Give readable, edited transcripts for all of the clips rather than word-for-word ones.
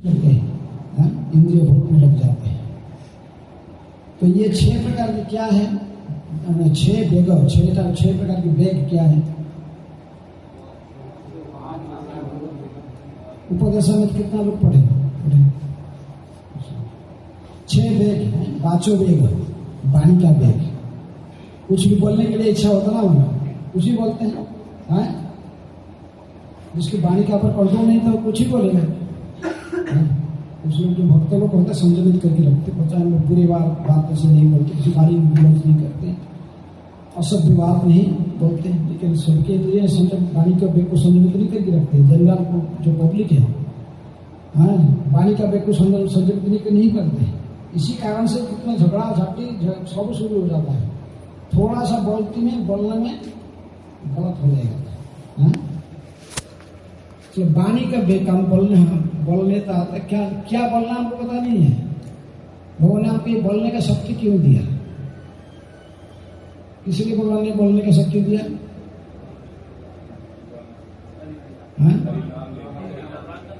करके इंद्रिय भोग में लग जाते हैं। तो ये 6 प्रकार के क्या है? 6 प्रकार के वेग क्या है? उपदेशा में कितना लोग पढ़े? 6 वेग हैं। वाचो वेग, वाणी का वेग। कुछ भी बोलने के लिए इच्छा होता ना, कुछ ही बोलते हैं। जिसकी वाणी का पर कंट्रोल नहीं था वो कुछ ही बोलेगा। कुछ लोग जो भक्त लोग होते संयमित करके रखते, पता है लोग बुरी बात से नहीं बोलते, किसी गाली गलौज नहीं करते, असभ्य बात नहीं बोलते, लेकिन सबके लिए वाणी का वेग को संयमित नहीं करके रखते। जनरल को जो पब्लिक है वाणी का वेग को संयमित नहीं करते। इसी कारण से कितना झगड़ा झाटी सब शुरू हो जाता है। थोड़ा सा बोलने में गलत हो जाएगा। तो वाणी का वेग हम बोलने का क्या बोलना हमको पता नहीं है। भगवान ने आपको ये बोलने का शक्ति क्यों दिया? किसी के भगवान ने बोलने का शक्ति दिया?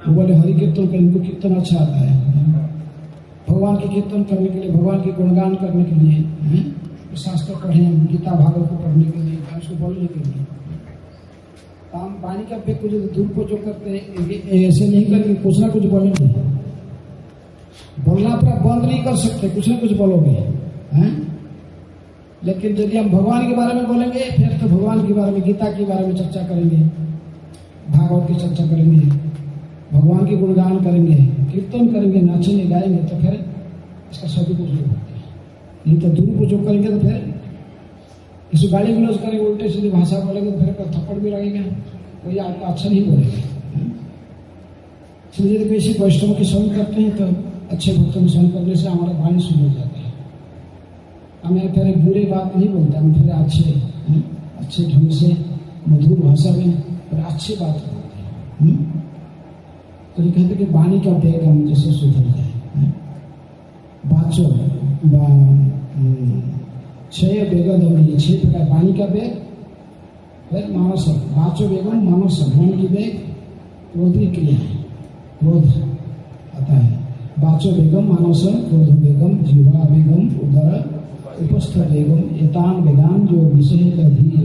वो बोले हरि कीर्तन करने को कीर्तन अच्छा आता है। भगवान के कीर्तन करने के लिए, भगवान के गुणगान करने के लिए शास्त्र पढ़े, गीता भागवत को पढ़ने के लिए, उसको बोलने के लिए। हम वाणी का वेग को जो दुरुपयोग करते हैं, ऐसे नहीं करके कुछ ना कुछ बोलेंगे। बोलना पूरा बंद नहीं कर सकते, कुछ ना कुछ बोलोगे। लेकिन यदि हम भगवान के बारे में बोलेंगे, फिर तो भगवान के बारे में, गीता के बारे में चर्चा करेंगे, भागवत की चर्चा करेंगे, भगवान के गुणगान करेंगे, कीर्तन करेंगे, नाचेंगे, गाएंगे, तो फिर इसका सदुपयोग होता है। नहीं तो दुरुपयोग करेंगे तो फिर किसी गाली गलौज करेंगे, उल्टे सीधे भाषा बोलेंगे तो फिर थप्पड़ भी लगेगा, कोई आपको अच्छा नहीं बोलेगा। इसलिए यदि किसी वैष्णव की संग करते हैं तो अच्छे भक्तों की संग करने से हमारा वाणी शुद्ध हो जाता है। हमें फिर बुरी बात नहीं बोलते, हम फिर अच्छे ढंग से मधुर भाषा में फिर अच्छी बात बोलते हैं। तो ये कहते कि वाणी का वेग हम जैसे सुधर जाए। वाचो 6 वेग, 6 प्रकार वाणी का वेग, फिर मानस, वाचो वेगम मानस, मन की वेग, क्रोध की क्रिया, क्रोध आता है। वाचो वेगम मानस, क्रोध वेगम, जीवा वेगम, उदर उपस्थ वेगम, एतान वेगान जो विषय का धीर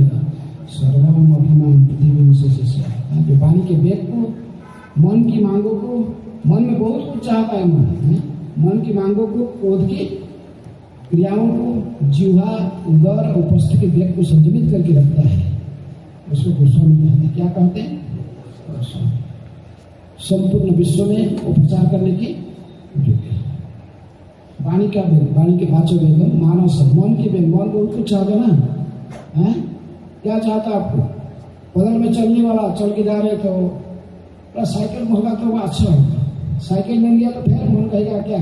सर्वम अभिमान पृथ्वी से। जो वाणी के वेग को, मन की मांगों को, मन में बहुत कुछ चाहता है मन की मांगों को, क्रोध की क्रियाओं को, जीवा उदर उपस्थ के वेग को संयमित करके रखता है। उसको गोस्वामी कहते हैं। क्या कहते हैं? संपूर्ण विश्व में उपचार करने की योग्य। वाणी का वेग, वाणी के वाचो वेग, मानस, मन की वेग, मन बहुत कुछ चाहते ना। क्या चाहता आपको? बदल में चलने वाला, चल के जा रहे तो साइकिल होगा तो वो अच्छा होगा। साइकिल मिल गया तो फिर मन कहेगा क्या?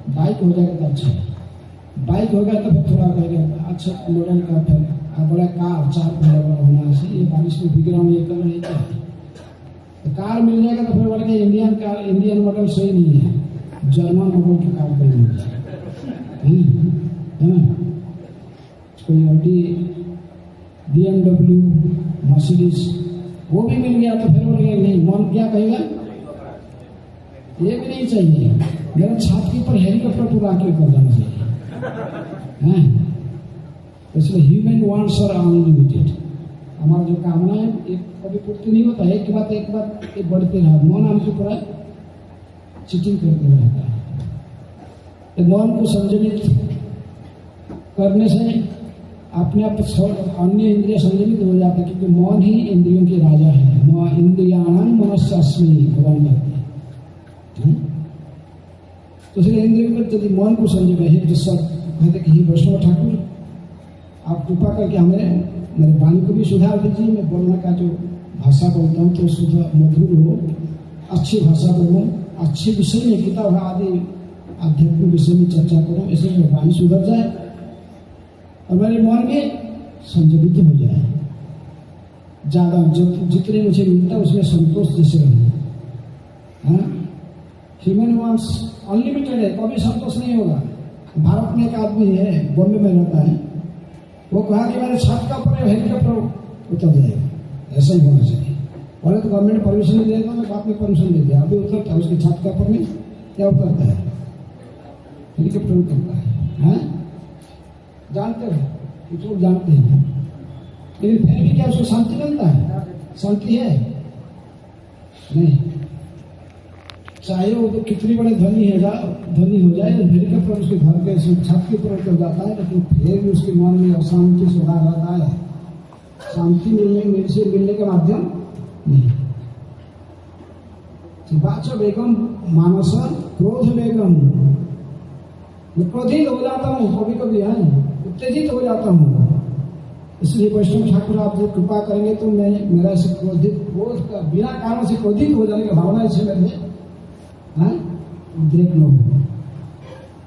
बाइक हो जाएगा तो अच्छा, बाइक हो गया तो फिर थोड़ा कहेगा अच्छा मॉडल का, फिर बड़ा कार 4 पहिया वाला होना चाहिए, ये बारिश में भीग रहा हूँ, ये कर रहा है क्या? तो कार मिल जाएगा तो फिर बोलेगा इंडियन कार, इंडियन मॉडल सही नहीं है, जर्मन मॉडल की कार कोई मिल जाए, है ना? कोई ऑडी, BMW, मर्सिडीज वो भी मिल गया तो फिर बोलेगा नहीं, मन क्या कहेगा? ये भी नहीं चाहिए, मेरा छाती पर हेलीकॉप्टर उड़ा के कर जाना चाहिए। इसलिए ह्यूमन वांट्स आर अनलिमिटेड। हमारा जो कामना है एक कभी पूर्ति नहीं होता, एक बात एक बढ़ते रहा। मन हमको पूरा चीटिंग करते रहता है। मन को संयमित करने से अपने आप अन्य इंद्रिय संयमित हो जाते हैं, क्योंकि मन ही इंद्रियों के राजा है। इंद्रियाणाम मनस्यास्मि भगवान कहते हैं। तो इसलिए इंद्रियों को यदि मन को संयमित है, जो सब कहते कि वैष्णव ठाकुर आप कृपा करके मेरे वाणी को भी सुधार दीजिए, मैं बोलने का जो भाषा बोलता हूँ तो शुद्ध मधुर हो, अच्छी भाषा बोलूँ, अच्छे विषय में गीता आदि आध्यात्मिक विषय में चर्चा करूँ, ऐसे मेरी वाणी सुधर जाए और मेरे मन में संयमित हो जाए। ज़्यादा जितने मुझे मिलता है उसमें संतोष जैसे रहूँ। ह्यूमन वांट्स अनलिमिटेड है, कभी संतोष नहीं होगा। भारत में एक आदमी है, बॉम्बे में रहता है, वो कहा कि मेरे छत का ऊपर हेलीकॉप्टर उतर जाएगा, ऐसा ही होना चाहिए। पहले तो गवर्नमेंट परमिशन नहीं देता, मैं बाद में परमिशन दे दिया, अभी उतरता है उसकी छत का ऊपर में क्या उतरता है, हेलीकॉप्टर उतरता है? जानते हो, कुछ लोग जानते हैं, लेकिन फिर भी क्या उसको शांति मिलता है? शांति है नहीं। चाहे वो तो कितनी बड़े धनी हो जाए, हेलीकॉप्टर उसके घर के छत के ऊपर उतर जाता है, लेकिन फिर भी उसके मन में अशांति से भरा रहता है। शांति मिलने के माध्यम नहीं। वाचो बेगम मानस क्रोध बेगम, मैं क्रोधित हो जाता हूँ कभी कभी, है उत्तेजित हो जाता हूँ। इसलिए वैष्णव ठाकुर आप जो कृपा करेंगे तो मैं मेरा ऐसे क्रोध का बिना कारण से क्रोधित हो जाने की भावना इसे मेरे देख लो।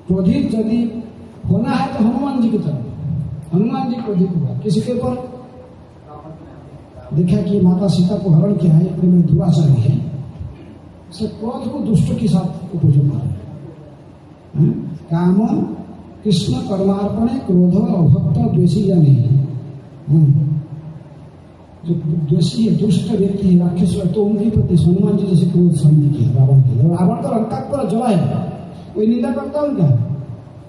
क्रोधित यदि होना है तो हनुमान जी की तरह, हनुमान जी क्रोधित हुआ किसी के ऊपर, देखा कि माता सीता को हरण किया है, इतने में दुराचारी है, से क्रोध को दुष्ट के साथ उपयोग कर काम कृष्ण कर्मार्पणे क्रोध अभक्त द्वेषी या नहीं। जो द्वेषी है, दुष्ट व्यक्ति है, राक्षस है, तो उनके प्रति हनुमान जी जैसे क्रोध शांति किया रावण के। रावण तो लंका पूरा जला है, कोई निंदा करता उनका?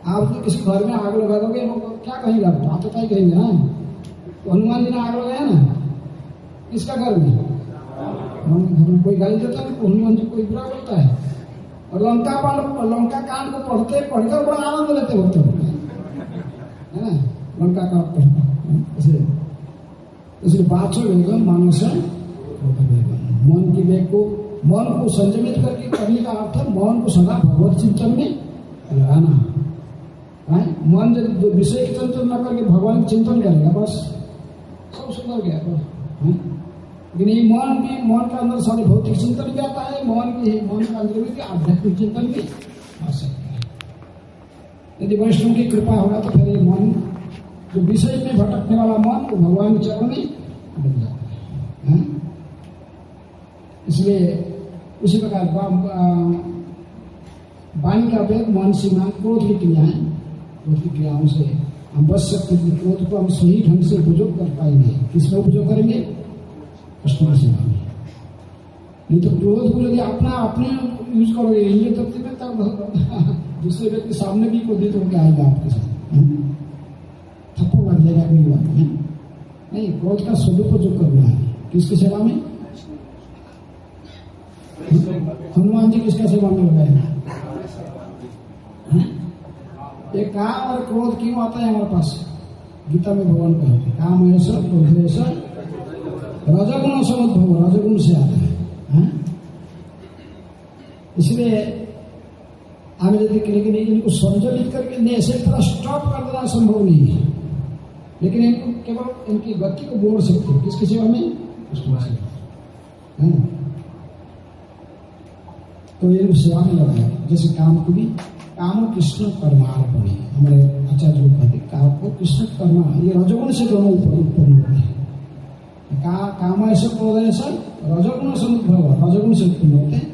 आप तो किसी घर में आग लगा दोगे, वो क्या कहेंगे? आप आतताई कहेंगे ना। तो हनुमान जी ने आग लगाया ना, किसका घर में? घर में कोई गाली देता है, हनुमान जी कोई बुरा बोलता है। और लंका कांड को पढ़कर बड़ा आनंद लेते होते है ना, लंका कांड पढ़कर। इसलिए बाचो वेगम मानस मन की वेग को, मन को संयमित करके करने का अर्थ है मन को सदा भगवत चिंतन में लगाना। मन जब विषय के चिंतन न करके भगवान के चिंतन करेगा, बस सब सुधर गया बस। लेकिन ये मन के अंदर सारे भौतिक चिंतन भी आता है, मन के अंदर भी आध्यात्मिक चिंतन भी आ सकता है। यदि वैष्णव की कृपा होगा तो फिर ये मन जो विषय में भटकने वाला मन वो भगवान के चरणों में बन जाता है। इसलिए उसी प्रकार वाणी का वेद, मन सीमा, क्रोध की क्रियाएं, क्रोध की क्रियाओं से हम बच सकते हैं। क्रोध को हम सही ढंग से उपयोग कर पाएंगे। किसमें उपयोग करेंगे? कृष्ण सेवा में। नहीं तो क्रोध को यदि अपने यूज करोगे इंद्रिय तत्व में, तब दूसरे व्यक्ति सामने भी क्रोधित होकर आएगा आपके साथ, थप्पड़ लग जाएगा, कोई बात नहीं। क्रोध का सदुपयोग करना है। किसकी सेवा में? हनुमान जी किसका सेवा में लगाए? ये काम और क्रोध क्यों आता है हमारे पास? गीता में भगवान कहते काम ऐसा क्रोध ऐसा रजगुण समुद्भव, रजगुण से आता है। इसलिए आगे लेकिन इनको संजलित करके ऐसे पूरा स्टॉप कर देना संभव नहीं है, लेकिन इनको केवल इनकी गति को मोड़ सकते हैं। किसकी सेवा में? कृष्ण सेवा। तो ये सेवा में लगाया। जैसे काम को भी काम कृष्ण कर्मार्पणे, हमारे आचार्य लोग कहते काम को कृष्ण कर्मा, ये रजोगुण से दोनों उत्पन्न होते हैं। काम ऐसा क्रोध ऐसा रजोगुण से रजोगुण से उत्पन्न होते हैं।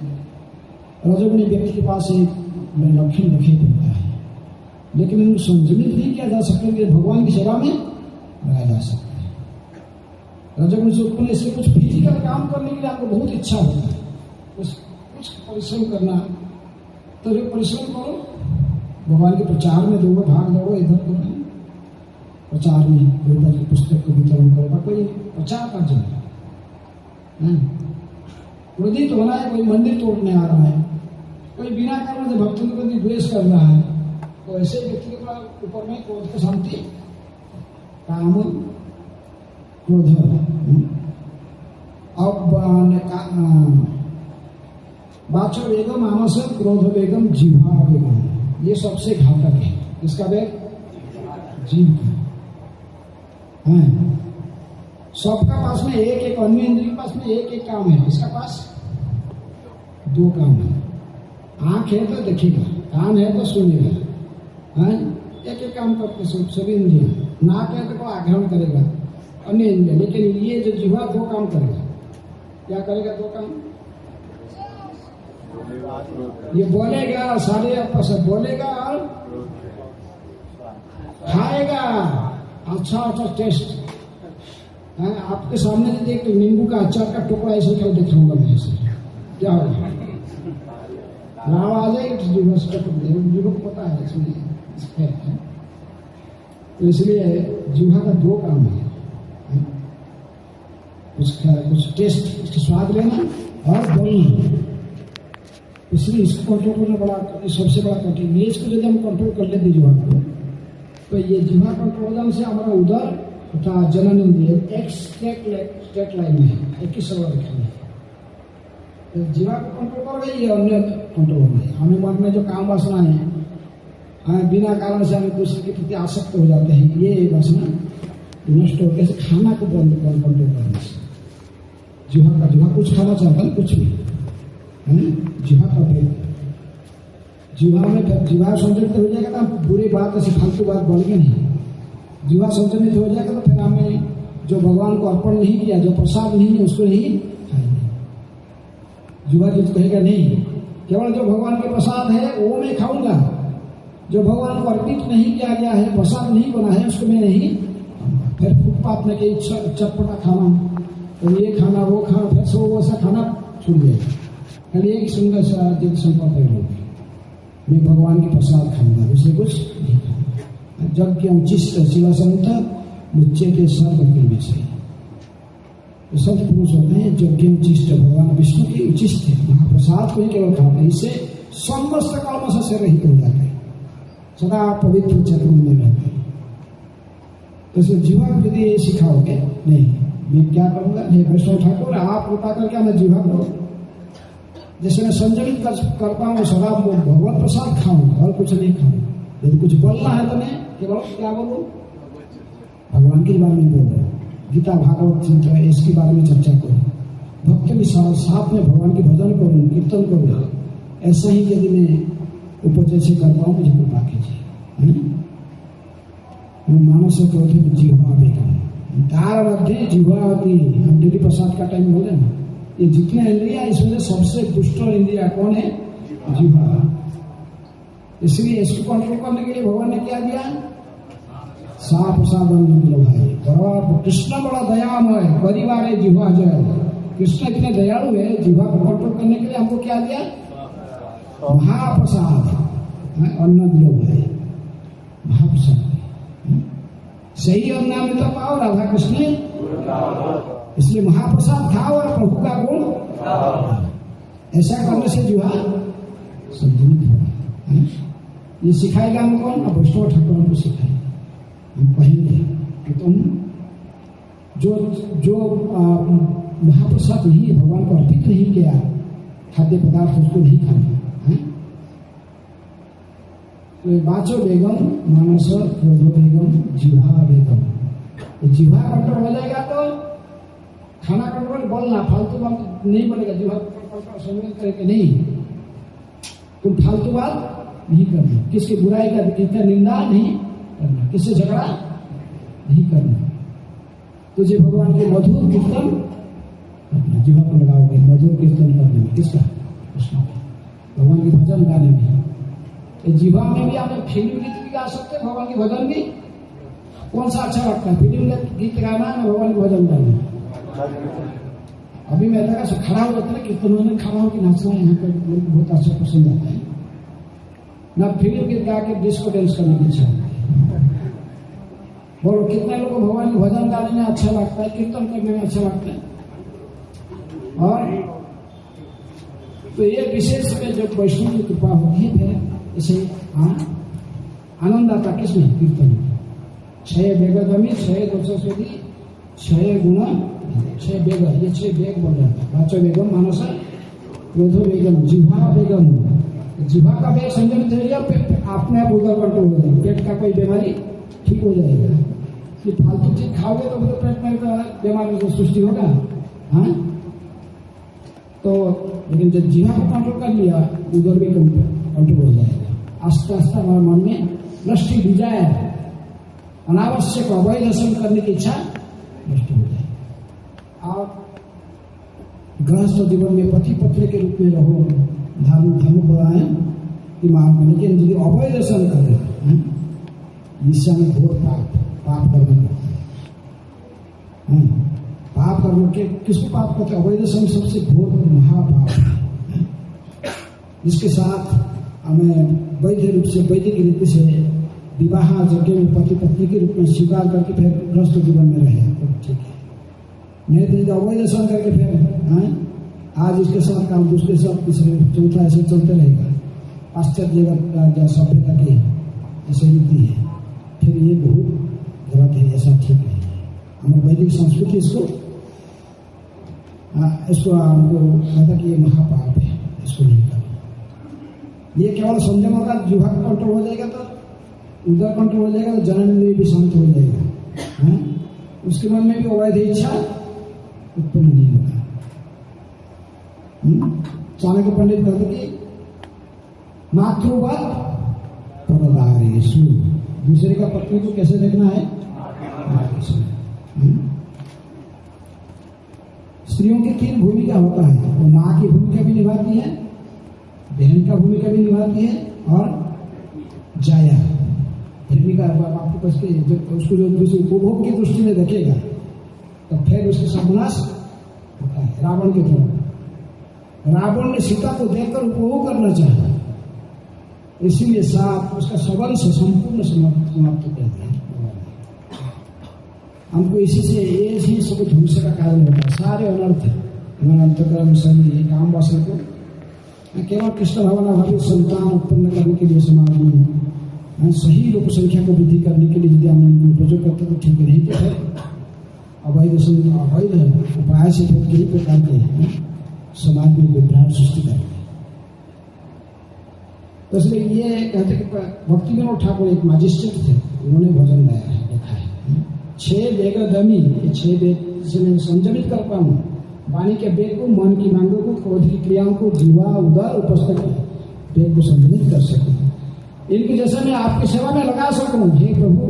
रजोगुणी व्यक्ति के पास एक लक्षण दिखाई देता है, लेकिन इनको संयमित नहीं किया जा सकता कि भगवान की सेवा में लगाया जा सकता है। रजोगुण से उत्पन्न इसलिए कुछ फिजिकल काम करने के लिए आपको बहुत इच्छा होता है, कुछ परिश्रम करना, तो जो परिश्रम करो, भगवान के प्रचार में दो भाग दौड़ो, इधर करो, प्रचार में गीता की पुस्तक को वितरण करो, कोई प्रचार का जन क्रोधित होना है, कोई मंदिर तोड़ने आ रहा है, कोई बिना कारण से भक्तों के प्रति द्वेष कर रहा है, तो ऐसे व्यक्ति के ऊपर में क्रोध को शांति, काम क्रोध। अब वाचो वेगम मानस क्रोध वेगम जिह्वा वेगम, ये सबसे घातक है। इसका वेग जीव का है। सबका पास में एक अन्य इंद्रिय के पास में एक काम है, इसका पास दो काम है। आंख है तो देखेगा, कान है तो सुनेगा, है एक काम करते सभी इंद्रिय। नाक है तो आग्रहण करेगा अन्य इंद्रिय, लेकिन ये जो जिह्वा दो काम करेगा। क्या करेगा? दो काम। ये बोलेगा, सारे आपस में बोलेगा और खाएगा अच्छा टेस्ट, आपके सामने से एक नींबू का अचार का टुकड़ा ऐसे कर दिखाऊंगा मैं ऐसे, क्या होगा? राव आ जाएगी जीवा से जीवा को पता है इसमें है। तो इसलिए जीवा का दो काम है, उसका कुछ टेस्ट, उसका स्वाद लेना और बोलना। इसलिए इसको कंट्रोल करना बड़ा सबसे बड़ा कठिन है। इसको यदि हम कंट्रोल कर लेते जीवा को, तो ये जीवा कंट्रोल से हमारा उधर तथा जनन इंद्रिय एक स्ट्रेट लाइन में एक ही सवाल रखेंगे। तो जीवा को कंट्रोल कर गई, अन्य कंट्रोल हो गई। हमें मन में जो काम वासना है, हमें बिना कारण से हमें दूसरे के प्रति आसक्त हो जाते हैं, ये वासना नष्ट होकर खाना को बंद कंट्रोल करने से जीवा कुछ खाना चाहता है, कुछ भी है जीवा का पेट, जीवा में जीवा संतुलित हो जाएगा ना, बुरी बात ऐसी फालतू बात बोलेंगे नहीं। जीवा संतुलित हो जाएगा तो फिर हमें जो भगवान को अर्पण नहीं किया, जो प्रसाद नहीं है, उसको नहीं खाएंगे। जीवा जो कहेगा नहीं, केवल जो भगवान के प्रसाद है वो मैं खाऊंगा, जो भगवान को अर्पित नहीं किया गया है, प्रसाद नहीं बना है, उसको मैं नहीं खाऊंगा। फिर फुटपाथ में कहीं चटपटा खाना, तो ये खाना वो खाना, फिर सब वैसा खाना छूट जाएगा। खाली एक सुंदर सा जिद संकल्प होगी, मैं भगवान के प्रसाद खाऊंगा, दूसरे कुछ नहीं खाऊंगा। जब कि हम उचिष्ट शिवा संत मुच्चे के सर्व के विषय, तो सब पुरुष होते हैं जो कि उचिष्ट भगवान विष्णु के उचिष्ट है, महाप्रसाद को ही केवल खाते हैं। इससे समस्त कर्म से रहित हो जाते हैं, सदा पवित्र चक्र में रहते हैं। तो इसलिए जीवा को यदि ये सिखाओगे, नहीं मैं क्या करूंगा, हे वैष्णव ठाकुर आप कृपा करके मैं जीवा को जैसे मैं संयमित करता हूँ, सदा भगवत प्रसाद खाऊं और कुछ नहीं खाऊं। यदि कुछ बोलना है तो मैं केवल क्या बोलूं, भगवान के बारे में बोल रहा हूँ, गीता भागवत चिंता इसके बारे में चर्चा करूँ, भक्त के साथ में भगवान के भजन करूँ, कीर्तन करूँ। ऐसा ही यदि मैं उपजय से कर पाऊँ, मुझे कृपा कीजिए। मानस क्रोध जीवा बेगम तार मध्य जीवावती, हम डेली प्रसाद का टाइम बोले ना, ये जितने इंद्रिया इसमें सबसे दुष्ट इंद्रिया कौन है, जीवा। इसलिए इसको कंट्रोल करने के लिए भगवान ने क्या दिया, साफ साधन मिलो भाई। बड़ा कृष्ण बड़ा दयामय, परिवार है जीवा जय। कृष्ण इतने दयालु है, जीवा को कंट्रोल करने के लिए हमको क्या दिया, महाप्रसाद, अन्न दिलो भाई, महाप्रसाद। सही अन्न में तो पाओ राधा कृष्ण, इसलिए महाप्रसाद खाओ और प्रभु का गुण। ऐसा करने से जीवा संतुलित होगा। ये सिखाएगा हम कौन, वैष्णव ठाकुर को सिखाएगा। हम कहेंगे कि तुम जो महाप्रसाद नहीं भगवान को अर्पित नहीं किया, खाद्य पदार्थ उसको नहीं खाना। तो बाचो बेगम मानस क्रोधो बेगम जीवा बेगम। जीवा कंट्रोल हो जाएगा तो खाना कंट्रोल, बोलना फालतू बात नहीं बोलेगा। जीवा कंट्रोल करके नहीं, तुम फालतू बात नहीं करना, किसकी बुराई का किसका निंदा नहीं करना, किससे झगड़ा नहीं करना। तुझे भगवान के मधुर कीर्तन अपना जीवा को लगाओगे, मधुर कीर्तन करने में, किसका, कृष्ण, भगवान के भजन गाने में। जीवा में भी हमें फिल्म गीत भी गा सकते हैं, भगवान के भजन भी। कौन सा अच्छा लगता है, फिल्म गीत गाना है, भगवान के भजन गाना। अभी मैं लगा खड़ा हो जाता है, कीर्तन में खड़ा होकर नाचना यहाँ पर लोग बहुत अच्छा पसंद आता है ना। फिल्म गीत गा के डिस्को डांस करने की इच्छा होती है। बोलो कितने लोगों को भगवान के भजन गाने में अच्छा लगता है, कीर्तन करने में अच्छा लगता है। और तो ये विशेष में जब वैष्णव की कृपा होती है, फिर इसे आनंद आता किसमें, कीर्तन में। क्षय बेगमी, क्षय दोषोषधि, क्षय गुण, क्षय बेग, ये 6 बेग बोल रहा था। पांचों बेगम मानस क्रोधो बेगम, जिह्वा बेगम। जिह्वा का बेग संयमित हो गया, अपने आप उधर कंट्रोल हो जाएगा, पेट का कोई बीमारी ठीक हो जाएगा। कि फालतू चीज खाओगे तो पेट में बीमारी की सृष्टि होगा। हाँ, तो लेकिन जब जिह्वा को कंट्रोल कर लिया, उधर भी कंट्रोल हो जाएगा। आस्ते आस्ते हमारे मन में नष्टि डिजायर, अनावश्यक अवैध दर्शन करने की इच्छा नष्ट हो जाए। आप गृहस्थ जीवन में पति पत्नी के रूप में रहो, धर्म बनाए कि मार्ग में, लेकिन यदि अवैध दर्शन करें, ईर्ष्या में घोर पाप करना पड़ता है। कर्म के किसको पाप कहते हैं? अवैध संग सबसे घोर महापाप है, जिसके साथ हमें वैध रूप से वैदिक रीति से विवाह यज्ञ में पति पत्नी के रूप में स्वीकार करके फिर गृहस्थ जीवन में रहे तो ठीक है, नहीं तो अवैध संग करके फिर आज इसके साथ काम दूसरे साथ तीसरे चौथा ऐसे चलते रहेगा। पाश्चात्य जगत का सभ्यता की ऐसे रीति है, फिर ये बहुत गलत है, ऐसा ठीक नहीं है। हमारे वैदिक संस्कृति इसको हमको कहता कि ये महापाप है, इसको नहीं करो। ये केवल संयम होगा, जिह्वा कंट्रोल हो जाएगा तो उधर कंट्रोल हो जाएगा तो जनन में भी शांत हो जाएगा, उसके मन में भी अवैध इच्छा उत्पन्न नहीं होगा। चाणक्य पंडित कहते कि मातृवत परदारेषु, दूसरे का पत्नी को कैसे देखना है? स्त्रियों की 3 भूमिका होता है, वो माँ की भूमिका भी निभाती है, बहन का भूमिका भी निभाती है और जाया भूमिका। आपके पास उसको जो दूसरे उपभोग की दृष्टि में देखेगा तो फिर उसका सर्वनाश होता है। रावण के तरफ रावण ने सीता को देखकर उपभोग करना चाहा, इसीलिए साथ उसका सबल से संपूर्ण समाप्त कर दिया। हमको इसी से ये ही सब ध्वंस का कारण होता है। सारे अनर्थ हमारा अंतकरण सभी काम वासना को केवल कृष्ण भावना भावी संतान उत्पन्न करने के लिए समाज में सही लोक संख्या को वृद्धि करने के लिए यदि हम उनको उपयोग करते तो ठीक नहीं, तो है अवैध उपाय से कई प्रकार के समाज में विभ्राट सृष्टि करते हैं। तो इसलिए ये कहते कि भक्ति विनोद ठाकुर एक मजिस्ट्रेट थे, उन्होंने भजन लिखा है 6 वेग दमी, ये 6 वेग से मैं संयमित कर पाऊँ वाणी के वेग को, मन की मांगों को, क्रोध की क्रियाओं को, जिह्वा उदर उपस्थित वेग को संयमित कर सकूँ, इनकी जैसे मैं आपकी सेवा में लगा सकूँ। हे प्रभु,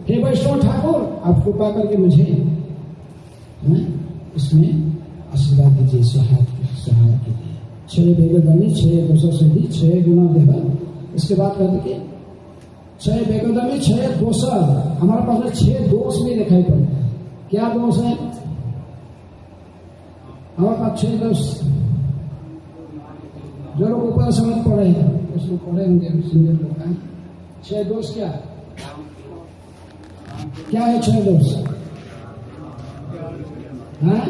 हे वैष्णव ठाकुर, आप कृपा करके मुझे इसमें आशीर्वाद दीजिए, सहायता कीजिए। 6 वेगदमी 6 दोष से भी 6 गुना देगा। इसके बाद कहते कि 6 वेगदमी 6 दोष, हमारे पास में 6 दोष भी दिखाई पड़ता है। क्या दोष है हमारे पास? 6 दोष जो लोग ऊपर समझ पड़े हैं उसको पढ़े होंगे, सुनने लोग हैं। 6 दोष क्या है? 6 दोष हाँ,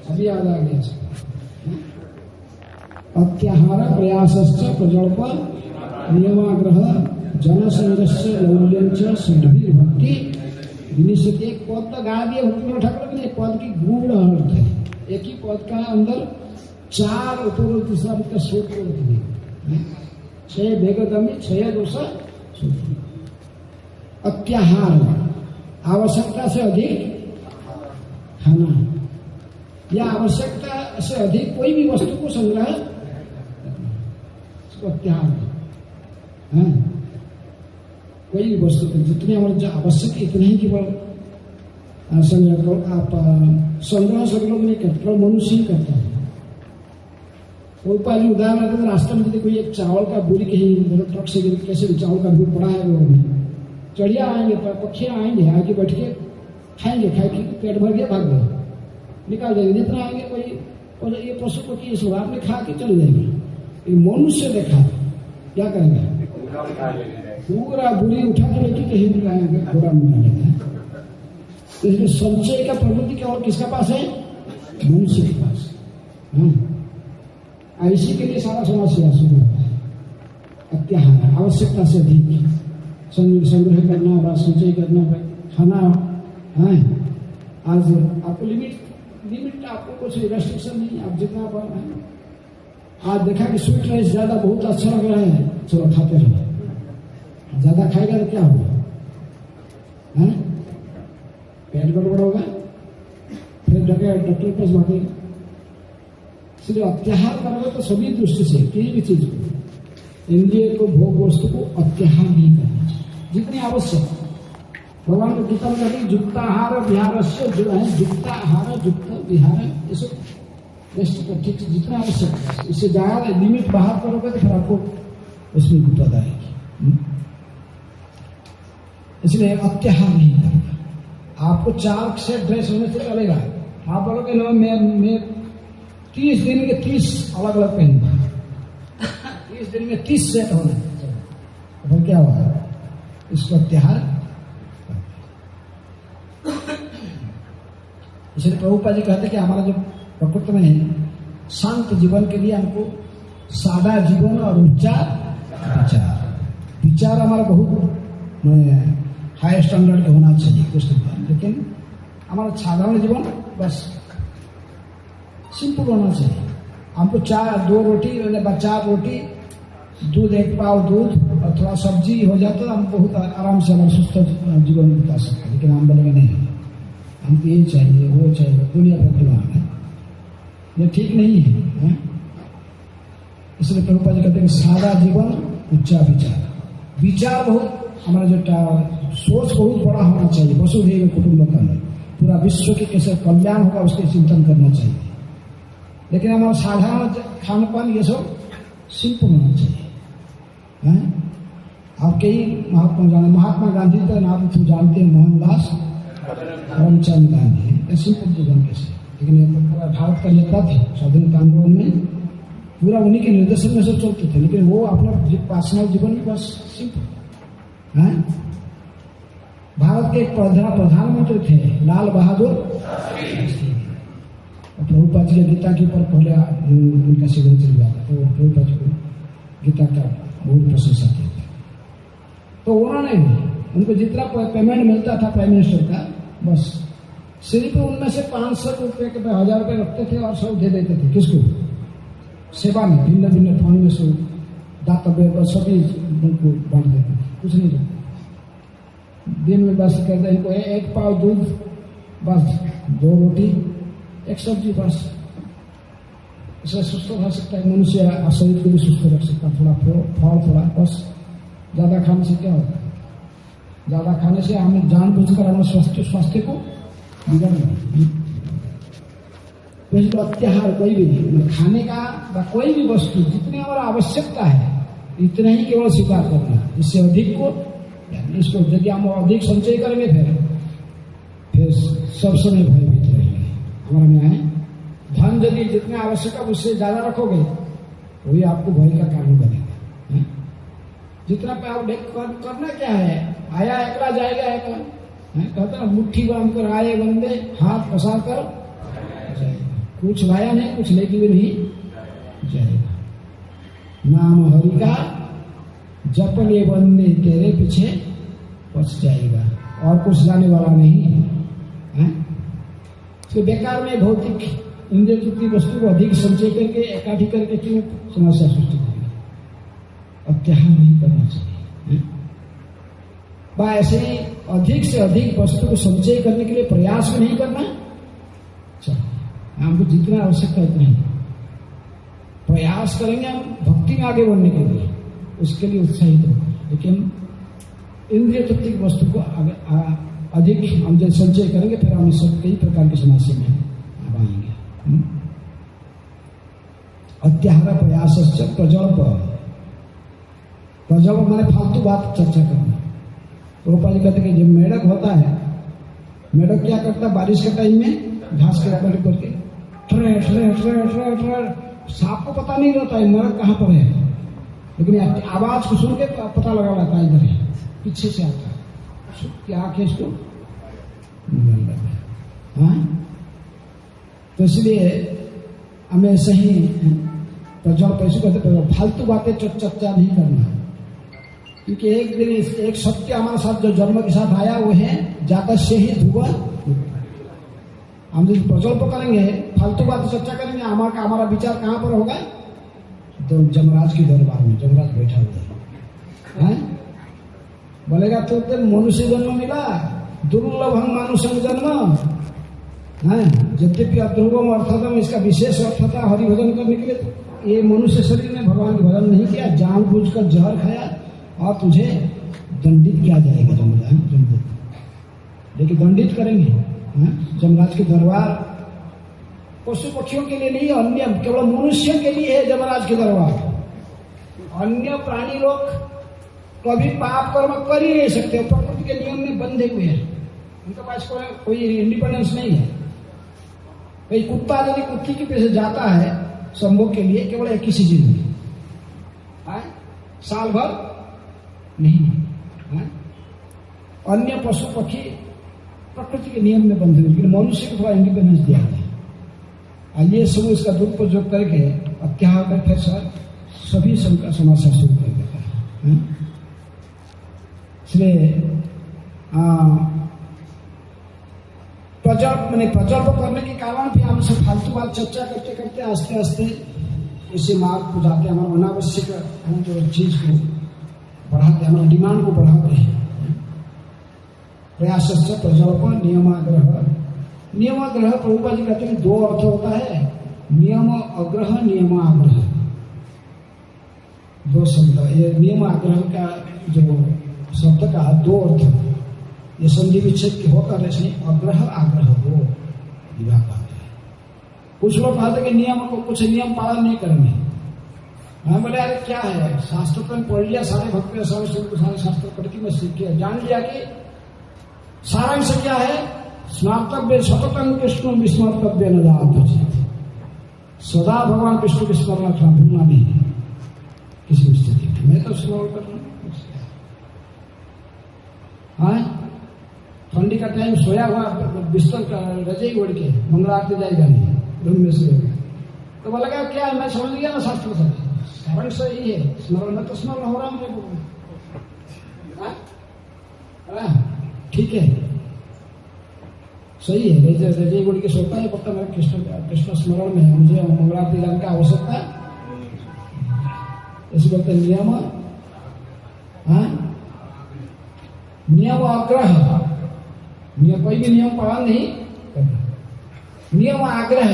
अभी याद आ गया। अत्याहार प्रयासश्च प्रजल्प नियमाग्रह जनसंघस्य लौल्यंच संभिर्भक्ति विनिश्चित। एक पद तो गा दिए भक्ति विनोद ठाकुर ने, पद की गूढ़ अर्थ है। एक ही पद का अंदर 4 उपरोक्त दूसरा का सूत्र दिए। 6 वेगदमी 6 दोष। अत्याहार आवश्यकता से अधिक खाना या आवश्यकता से अधिक कोई भी वस्तु को संग्रह अत्याहार है। कोई भी वस्तु जितने हमारे आवश्यक इतने ही केवल संग्रह करो। आप संग्रह सब लोग नहीं करते, केवल मनुष्य ही करता है। वो पहले उदाहरण देते रास्ते में कोई एक चावल का बोरी कहीं ट्रक से कैसे चावल का बोरी पड़ा है, वो चिड़िया आएंगे, पक्षियाँ आएंगे, आके बैठ के खाएंगे, खाए के पेट भर के भाग गए, निकाल जाएंगे। जितना आएंगे कोई, और ये पशु पक्षी सब आपने खा के चले जाएंगे। मनुष्य देखा क्या करेंगे? पूरा बुरी उठा के लेके कहीं लाएंगे, घोड़ा में डालेंगे। इसलिए संचय का प्रवृत्ति क्या और किसका पास है? मनुष्य के पास। इसी के लिए सारा समाज सेवा शुरू होता है। अत्याहार आवश्यकता से अधिक संग्रह करना, संचय करना, खाना है। आज आपको लिमिट आपको कुछ रेस्ट्रिक्शन नहीं, आप जितना आज देखा कि स्वीट राइस ज्यादा बहुत अच्छा लग रहा है, चलो खाते रहो। ज्यादा खाएगा तो क्या होगा? पेट गड़बड़ होगा, फिर डॉक्टर के पास भागेगा। इसलिए अत्याहार करोगे तो सभी दृष्टि से किसी भी चीज को, इंद्रिय को, भोग वस्तु को अत्याहार नहीं करना चाहिए, जितनी आवश्यक। भगवान को गीता में कहते युक्ताहार विहार से जो है, युक्ताहार युक्त विहार, ये सब ठीक जितना आवश्यक है, इससे ज्यादा लिमिट बाहर करोगे तो फिर आपको इसमें विपद आएगी। इसलिए अत्याहार नहीं करना, आपको 4 सेट ड्रेस होने से चलेगा। आप बोलोगे ना मैं 30 दिन के 30 अलग अलग पहनूंगा, 30 दिन में 30 सेट होना चाहिए, तो क्या होगा? इसको त्याग। इसलिए प्रभुपाद जी कहते कि हमारा जो प्रकृति में है, शांत जीवन के लिए हमको सादा जीवन और ऊंचा विचार हमारा बहुत हाई स्टैंडर्ड का होना चाहिए कुछ, लेकिन हमारा साधारण जीवन बस सिंपल होना चाहिए। हमको 2 रोटी 4 रोटी, दूध 1 पाव दूध और थोड़ा सब्जी हो जाता तो हम बहुत आराम से हमारा सुस्त जीवन बिता सकते हैं। लेकिन हम बोलेंगे नहीं, हमको ये चाहिए वो चाहिए, दुनिया का खिलवाड़ है, ये ठीक नहीं है। इसलिए प्रभुपाद जी कहते हैं सादा जीवन उच्चा विचार बहुत हमारा जो सोच बहुत बड़ा होना चाहिए। वसुधैव कुटुंबकम, पूरा विश्व के कैसे कल्याण होगा उसके चिंतन करना चाहिए। लेकिन हमारा साधारण खान पान ये सब सिंपल होना चाहिए। आप कई महात्मा गांधी का नाम तो जानते हैं, मोहनदास करमचंद गांधी, सिंपल जीवन कैसे। लेकिन ये पूरा भारत का नेता थे, स्वाधीनता आंदोलन में पूरा उन्हीं के निर्देशन में सब चलते थे। लेकिन वो अपना पर्सनल जीवन में बस सिंपल। भारत के एक प्रधानमंत्री थे लाल बहादुर शास्त्री। प्रभुपाद जी गीता के ऊपर पहले उनका सिग्नेचर हुआ था, तो प्रभुपाद जी को गीता का बहुत प्रशंसा की थी। तो उन्होंने उनको जितना पेमेंट मिलता था प्राइम मिनिस्टर का, बस सिर्फ उनमें से 500 रुपये के 1000 रुपये रखते थे और सब दे देते थे। किसको? सेवा में, भिन्न भिन्न फंड में सब दातव्य पर सभी उनको बांट देते थे, कुछ नहीं देते। दिन में बस कहते हैं इनको 1 पाव दूध, बस 2 रोटी 1 सब्जी, बस। इससे सुस्त रह सकता है मनुष्य, शरीर को भी सुस्त रख सकता है। थोड़ा फल थोड़ा, बस। ज्यादा खाने से क्या होता है? ज्यादा खाने से हमें जानबूझकर हमारे स्वास्थ्य को बिगड़ना। तो अत्याहार कोई भी नहीं, खाने का कोई भी वस्तु जितनी हमारा आवश्यकता है इतना ही केवल स्वीकार करना। इससे अधिक को इसको यदि हम अधिक संचय करेंगे फिर सब समय भयभीत रहेंगे। हमारा में है धन यदि जितने आवश्यक है उससे ज्यादा रखोगे वही आपको भय का कारण बनेगा। जितना पे आप करना क्या है, आया एकला जाएगा एकला, कहता है मुट्ठी बांध कर आए बंदे, हाथ पसार कर जाएगा। कुछ लाया नहीं, कुछ लेके भी नहीं जाएगा। नाम हरि का जप ले बंदे, तेरे पीछे पहुंच जाएगा, और कुछ जाने वाला नहीं है। तो बेकार में भौतिक इंद्रिय तृप्ति वस्तु को अधिक संचय करके इकट्ठी करके क्यों समस्या सृष्टि करेंगे? अत्याहार नहीं करना चाहिए। ऐसे ही अधिक से अधिक वस्तु को संचय करने के लिए प्रयास भी नहीं करना चाहिए। हमको जितना आवश्यक है उतना ही प्रयास करेंगे हम भक्ति में आगे बढ़ने के लिए, उसके लिए उत्साहित हो। लेकिन इंद्रिय तृप्ति वस्तु को अधिक हम जब संचय करेंगे फिर हम सब कई प्रकार की समस्या में आ आएंगे। अत्याहार प्रयास प्रजल्प मैंने फालतू बात चर्चा करना। तो रूपा जी कहते कि जब मेढक होता है, मेढक क्या करता है बारिश के टाइम में घास के ऊपर करके सांप को पता नहीं रहता है मेढक कहाँ पर है, लेकिन आवाज को सुन के पता लगा लेता है इधर है, पीछे से आता है, क्या आंखें इसको निगल लगा। हाँ, तो इसलिए हमें सही प्रज्वल पैसे कहते फालतू बातें चर्चा नहीं करना, क्योंकि एक दिन एक सत्य हमारे साथ जो जन्म के साथ आया वो है जाता से ही ध्रुव। हम जब प्रज्वल करेंगे फालतू बातें चर्चा करेंगे, हमारा विचार कहाँ पर होगा? तो जमराज की दरबार में, जमराज बैठा हुआ है, बोलेगा तो मनुष्य जन्म मिला, दुर्लभ हम मानुषम जन्म है, यद्यपि अध्रुवम अर्थतम, इसका विशेष अर्थ था हरिभजन करने के लिए। ये मनुष्य शरीर ने भगवान का भजन नहीं किया, जानबूझकर जहर खाया और तुझे दंडित किया जाएगा। जमराज लेकिन दंडित करेंगे जमराज के दरबार। पशु पक्षियों के लिए नहीं, अन्य केवल मनुष्य के लिए है जमराज के दरबार। अन्य प्राणी लोग कभी पाप कर्म कर ही नहीं सकते, प्रकृति के नियम में बंधे हुए हैं, उनके पास कोई इंडिपेंडेंस नहीं है। भाई कुत्ता यदि कुत्ती के पीछे जाता है संभोग के लिए केवल एक ही सीजन में, साल भर नहीं है? अन्य पशु पक्षी प्रकृति के नियम में बंधे, लेकिन मनुष्य को थोड़ा इंडिपेंडेंस दिया गया। ये सब इसका दुरुपयोग करके अब क्या होगा, फिर सभी समस्या शुरू कर देता है। इसलिए प्रजल्प करने के कारण भी हम सब फालतू बात चर्चा करते करते आस्ते आस्ते इसी मार्ग को जाते, हमारा अनावश्यक हम जो चीज को बढ़ाते, हमारा डिमांड को बढ़ाते हैं। प्रयास प्रजल्प नियमाग्रह। नियमाग्रह प्रभुपाद जी कहते हैं दो अर्थ होता है, नियम अग्रह नियमाग्रह, दो शब्द। ये नियमाग्रह का जो शब्द का दो अर्थ, ये संधि विच्छेद होकर ऐसे अग्रह आग्रह दो विभाग आते हैं। कुछ लोग कहते कि नियम को कुछ नियम पालन नहीं करेंगे। हम बोले अरे क्या है, शास्त्र तो पढ़ लिया, सारे भक्त सारे शास्त्र पढ़ के मैं सीख के जान लिया कि सारांश क्या है, स्मार्तव्य सततम विष्णु विस्मर्तव्य न जात, सदा भगवान विष्णु की स्मरण भूलना नहीं किसी भी स्थिति में। मैं तो स्मरण कर रहा हूँ, ठंडी का टाइम सोया हुआ बिस्तर का रजाई ओढ़ के मंगला आरती जाएगा नहीं, रूम में सोएगा, तो बोला क्या है, मैं समझ गया ना शास्त्र से, कारण सही है, स्मरण में तो स्मरण हो रहा है मेरे को, ठीक है, सही है, रजाई ओढ़ के सोता है, पता मेरा कृष्ण स्मरण में है, मुझे मंगला आरती जाने की आवश्यकता है। इसे बोलते नियम, नियम आग्रह, कोई भी नियम पालन नहीं करना। नियम आग्रह,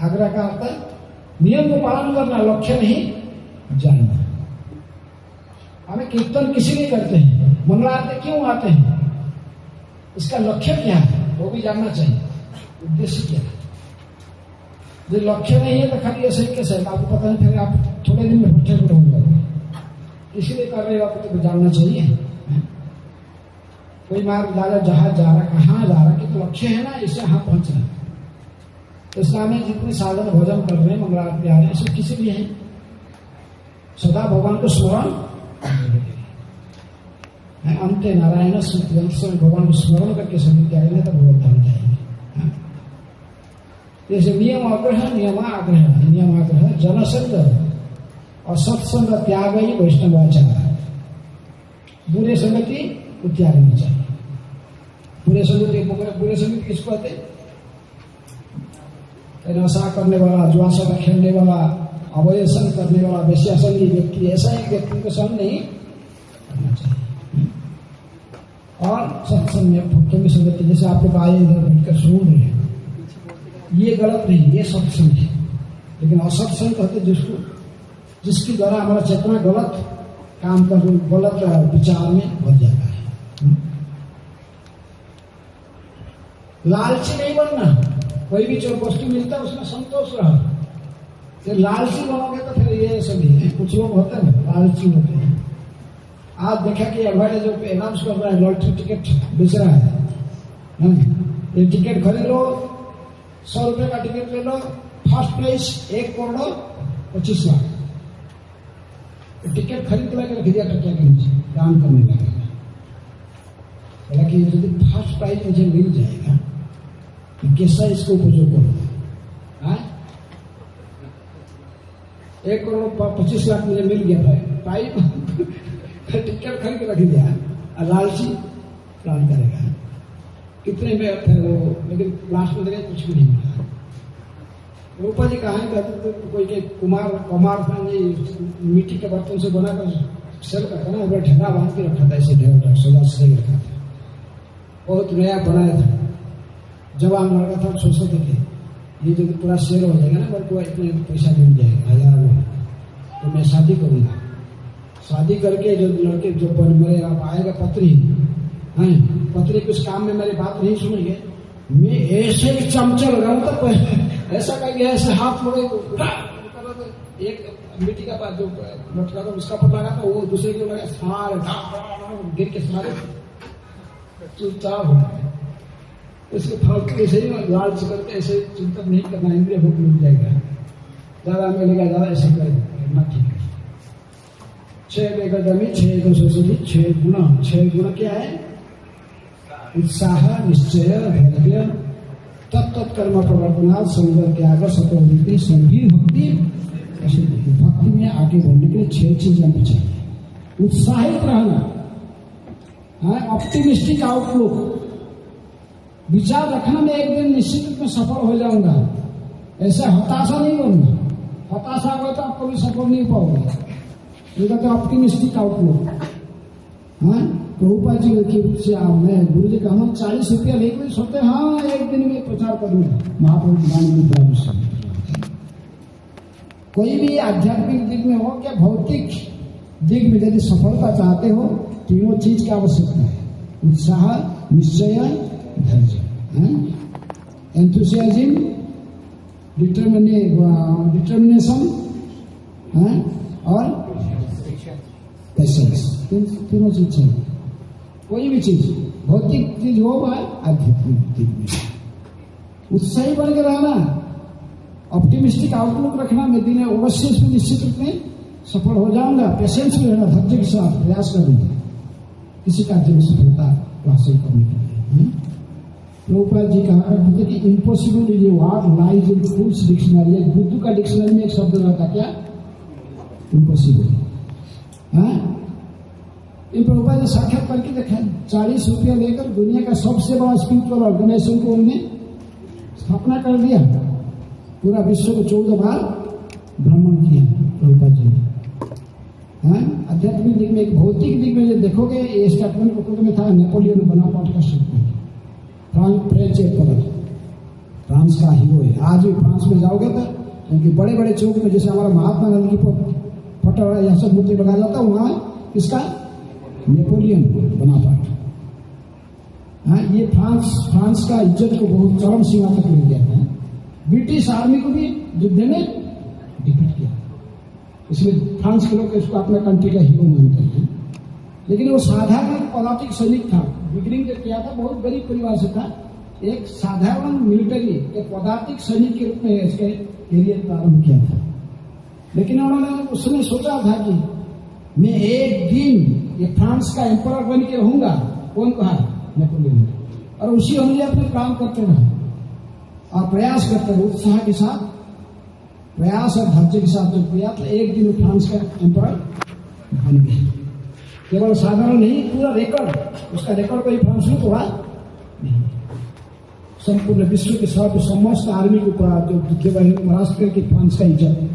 आग्रह का अर्थ नियम को पालन करना, लक्ष्य नहीं जानना। हमें कीर्तन किसी नहीं करते हैं, मंगला आरती क्यों आते हैं, इसका लक्ष्य क्या है वो भी जानना चाहिए, उद्देश्य क्या है। जो लक्ष्य नहीं है तो खाली ऐसे ही कैसे, आपको पता नहीं, फिर आप थोड़े दिन में भट्टे में हो जाओगे। इसीलिए कर रहे हो, आपको तो जानना चाहिए। कोई मार्ग जहाँ जा रहा, कहाँ जा रहा, कि तो लक्ष्य है ना, इससे यहाँ पहुंचना। तो इसलिए जितने साधन भोजन कर रहे हैं, मंगला आरती आ रहे हैं, सब किसी लिए है, सदा भगवान को स्मरण, अंत्य नारायण स्मृति, भगवान को स्मरण करके सभी जाएंगे तो भगवत धाम जाएंगे। जैसे नियम आग्रह नियम आग्रह, नियम आग्रह जनसंग और सत्संग त्याग ही वैष्णवाचार, बुरे संगति को त्यागनी चाहिए। बुरे संगति किसको कहते, नशा करने वाला, जुआसा खेलने वाला, अवयसन करने वाला, वेश्यासंगी व्यक्ति, ऐसा ही व्यक्ति को संग नहीं करना चाहिए। और सत्संग में भक्तों की संगति, जैसे आप लोग आए इधर बैठकर सुन रहे हैं, ये गलत नहीं, ये सत्संग है। लेकिन असत्संग कहते जिसके द्वारा हमारा चेतना गलत काम कर, गलत विचार में बढ़ जाता है। लालची नहीं बनना, कोई भी जो वस्तु मिलता है उसमें संतोष रहा। जब लालची बनोगे तो फिर ये सभी है, कुछ लोग होते हैं लालची होते हैं। आज देखा कि अभय जो अनाउंस कर रहा है, लॉटरी टिकट बेच रहा है, ये टिकट खरीद लो, 100 रुपए का टिकट ले लो, फर्स्ट प्राइस 1,25,00,000। टिकट खरीद के रख दिया कटिया के नीचे, काम करने लगेगा। हालांकि यदि फर्स्ट प्राइज मुझे मिल जाएगा तो कैसा इसको उपयोग करूँगा। 1,25,00,000 मुझे मिल गया प्राइज, टिकट खरीद के रख दिया, लालची प्लान करेगा कितने में फिर वो, लेकिन लास्ट में देखा कुछ भी नहीं मिला। रूपा जी कहानी कहते तो कोई के कुमार मिट्टी के बर्तन से बनाकर सेल करता ना, वो ढेरा बांध के रखा था, ऐसे ढेरा सजा से रखा था, बहुत नया बनाया था। जवान लड़का था, सोचते थे ये जो पूरा सेल हो जाएगा ना, बल्कि इतने पैसा मिल जाएगा 1000, तो मैं शादी करूंगा। शादी करके जो लड़के जो मेरे आएगा पत्री, पत्री कुछ काम में मेरी बात नहीं सुनेंगे, मैं ऐसे ही चमचल लगाऊं तो ऐसा कहेंगे, ऐसे हाथ मोड़े, एक मिट्टी का जो लटका था उसका पता लगा, तो वो दूसरे को लगा सारे गिर के सारे चुपचाप हो गए। इसके फालतू ऐसे ही लालच करके ऐसे चिंतन नहीं करना, इंद्रिय भोग मिल जाएगा, ज्यादा मिलेगा, ज्यादा ऐसे करना ठीक है। 6 वेगदमी 6 200 6 गुण। 6 गुण क्या है? उत्साह, निश्चय, धैर्य, तत्तत्कर्म प्रवर्तनात्, संग त्याग, सतोवृत्ति, संगी भक्ति। भक्ति में आगे बढ़ने के लिए 6 चीजें हमें चाहिए। उत्साहित रहना, ऑप्टिमिस्टिक आउटलुक, विचार रखना मैं एक दिन निश्चित रूप में सफल हो जाऊंगा, ऐसा हताशा नहीं बनना। हताशा होगा तो आप कभी सफल नहीं पाओगे। ये कहते हैं ऑप्टिमिस्टिक आउटलुक। प्रभुपाद जी से मैं गुरु जी का 40 रुपया लेकर सोचते हाँ एक दिन में प्रचार करूंगा महाप्रभु। कोई भी आध्यात्मिक दिग में हो क्या भौतिक दिग में यदि सफलता चाहते हो, तीनों चीज की आवश्यकता है। उत्साह, निश्चय, धैर्य, एंथुसियाज्म, डिटर्मिनेशन और पेशेंस। तीनों चीज चाहिए। कोई भी चीज भौतिक चीज हो वह आध्यात्मिक दिग में। उत्साही बन के रहना, ऑप्टिमिस्टिक आउटलुक रखना, मैं दिन अवश्य इसमें निश्चित रूप में सफल हो जाऊंगा। पेशेंस में रहना, धैर्य के साथ प्रयास करूंगा किसी कार्य में सफलता हासिल करने के लिए। प्रभुपाद जी कहा करते थे कि impossible is a word lies in fools dictionary. एक बुद्धू का डिक्शनरी में एक शब्द रहता क्या? इम्पॉसिबल। इन प्रभुपाद जी साक्षात करके देखा, 40 रुपया लेकर दुनिया का सबसे बड़ा स्पिरिचुअल ऑर्गेनाइजेशन को उन्होंने स्थापना कर दिया। पूरा विश्व को 14 बार भ्रमण किया प्रभुपाद जी ने। आध्यात्मिक दिग में, एक भौतिक दिग में देखोगे, ये स्टेटमेंट प्रकृति में था नेपोलियन बोनापार्ट का स्टेटमेंट। फ्रेंच एम्परर, फ्रांस का हीरो है। आज भी फ्रांस में जाओगे तो क्योंकि बड़े बड़े चौक में जैसे हमारा महात्मा गांधी की फोटो या सब मूर्ति लगाया जाता है, वहाँ किसका? Napoleon Bonaparte. ये फ्रांस का इज्जत को बहुत चरम सीमा तक ले गया था। ब्रिटिश आर्मी को भी युद्ध में डिफीट किया, इसलिए फ्रांस के लोग इसको अपना कंट्री का हीरो मानते हैं। लेकिन वो साधारण पदातिक सैनिक था। बिगिनिंग जब किया था बहुत गरीब परिवार से था, एक साधारण मिलिट्री, एक पदातिक सैनिक के रूप में इसके करियर प्रारंभ किया था। लेकिन उन्होंने उसने सोचा था कि मैं एक दिन ये फ्रांस का एम्परर बन के रहूंगा। कौन कहा? नेपोलियन। और उसी अनुसार अपने काम करते रहे और प्रयास करते रहे, उत्साह के साथ प्रयास और धैर्य के साथ जो किया तो एक दिन फ्रांस का एम्परर बन गया। केवल साधारण नहीं, पूरा रिकॉर्ड, उसका रिकॉर्ड कोई फ्रांस ने तोड़ा नहीं। संपूर्ण विश्व के साथ समस्त आर्मी के ऊपर जो केवल महाराष्ट्र की फ्रांस का इज्जत।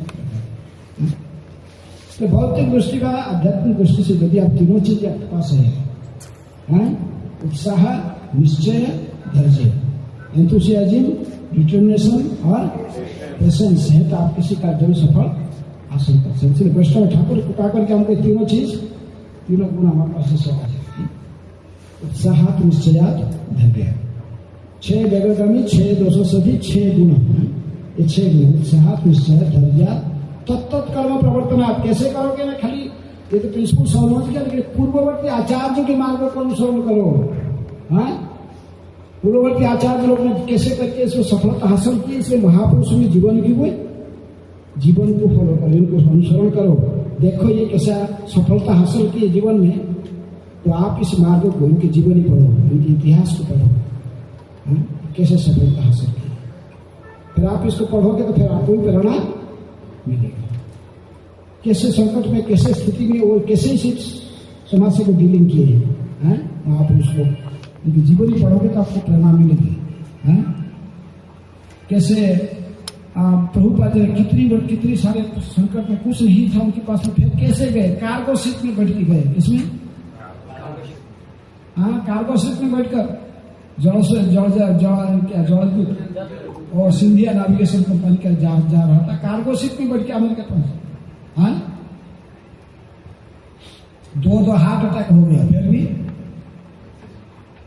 तो भौतिक दृष्टि का, आध्यात्मिक दृष्टि से यदि आप तीनों चीज आपके पास है, उत्साह, निश्चय, धैर्य, एंथुसियाज्म, डिटर्मिनेशन और पेशेंस है, तो आप किसी कार्य में सफल हासिल कर सकते। इसलिए वैष्णव ठाकुर कृपा करके हमको तीनों चीज, तीनों गुण हमारे पास से उत्साह, निश्चय, धैर्य। 6 वेगदमी 6 200 6 गुण। ये 6 गुण उत्साह, निश्चय, धैर्य, तत्तत्कर्म प्रवर्तनात्। कैसे करोगे ना? खाली ये तो प्रिंसिपल समझ गया, लेकिन पूर्ववर्ती आचार्य के मार्ग को अनुसरण करो। पूर्ववर्ती आचार्य लोग ने कैसे करके इसमें सफलता हासिल की, इसलिए महापुरुषों ने जीवन की हुए, जीवन को फॉलो करो, इनको अनुसरण करो। देखो ये कैसा सफलता हासिल की जीवन में, तो आप इस मार्ग को, इनके जीवन ही पढ़ो, इनके इतिहास को पढ़ो, कैसे सफलता हासिल की। फिर आप इसको पढ़ोगे तो फिर आपको भी प्रेरणा मिलेगा। कैसे संकट में, कैसे स्थिति में और कैसे इस समाज से डीलिंग किए हैं महापुरुष लोग, उनकी जीवन ही पढ़ोगे तो आपको प्रेरणा मिलेगी। कैसे प्रभुपाद कितनी सारे संकट में कुछ नहीं था उनके पास में, फिर कैसे गए? कार्गो शिप में बैठ के गए। इसमें कार्गो शिप में बैठकर जॉर्ज और सिंधिया नेविगेशन कंपनी का जहाज जा रहा था, कार्गो शिप में बैठ के अमेरिका पहुंचे। 2 हार्ट अटैक हो गया, फिर भी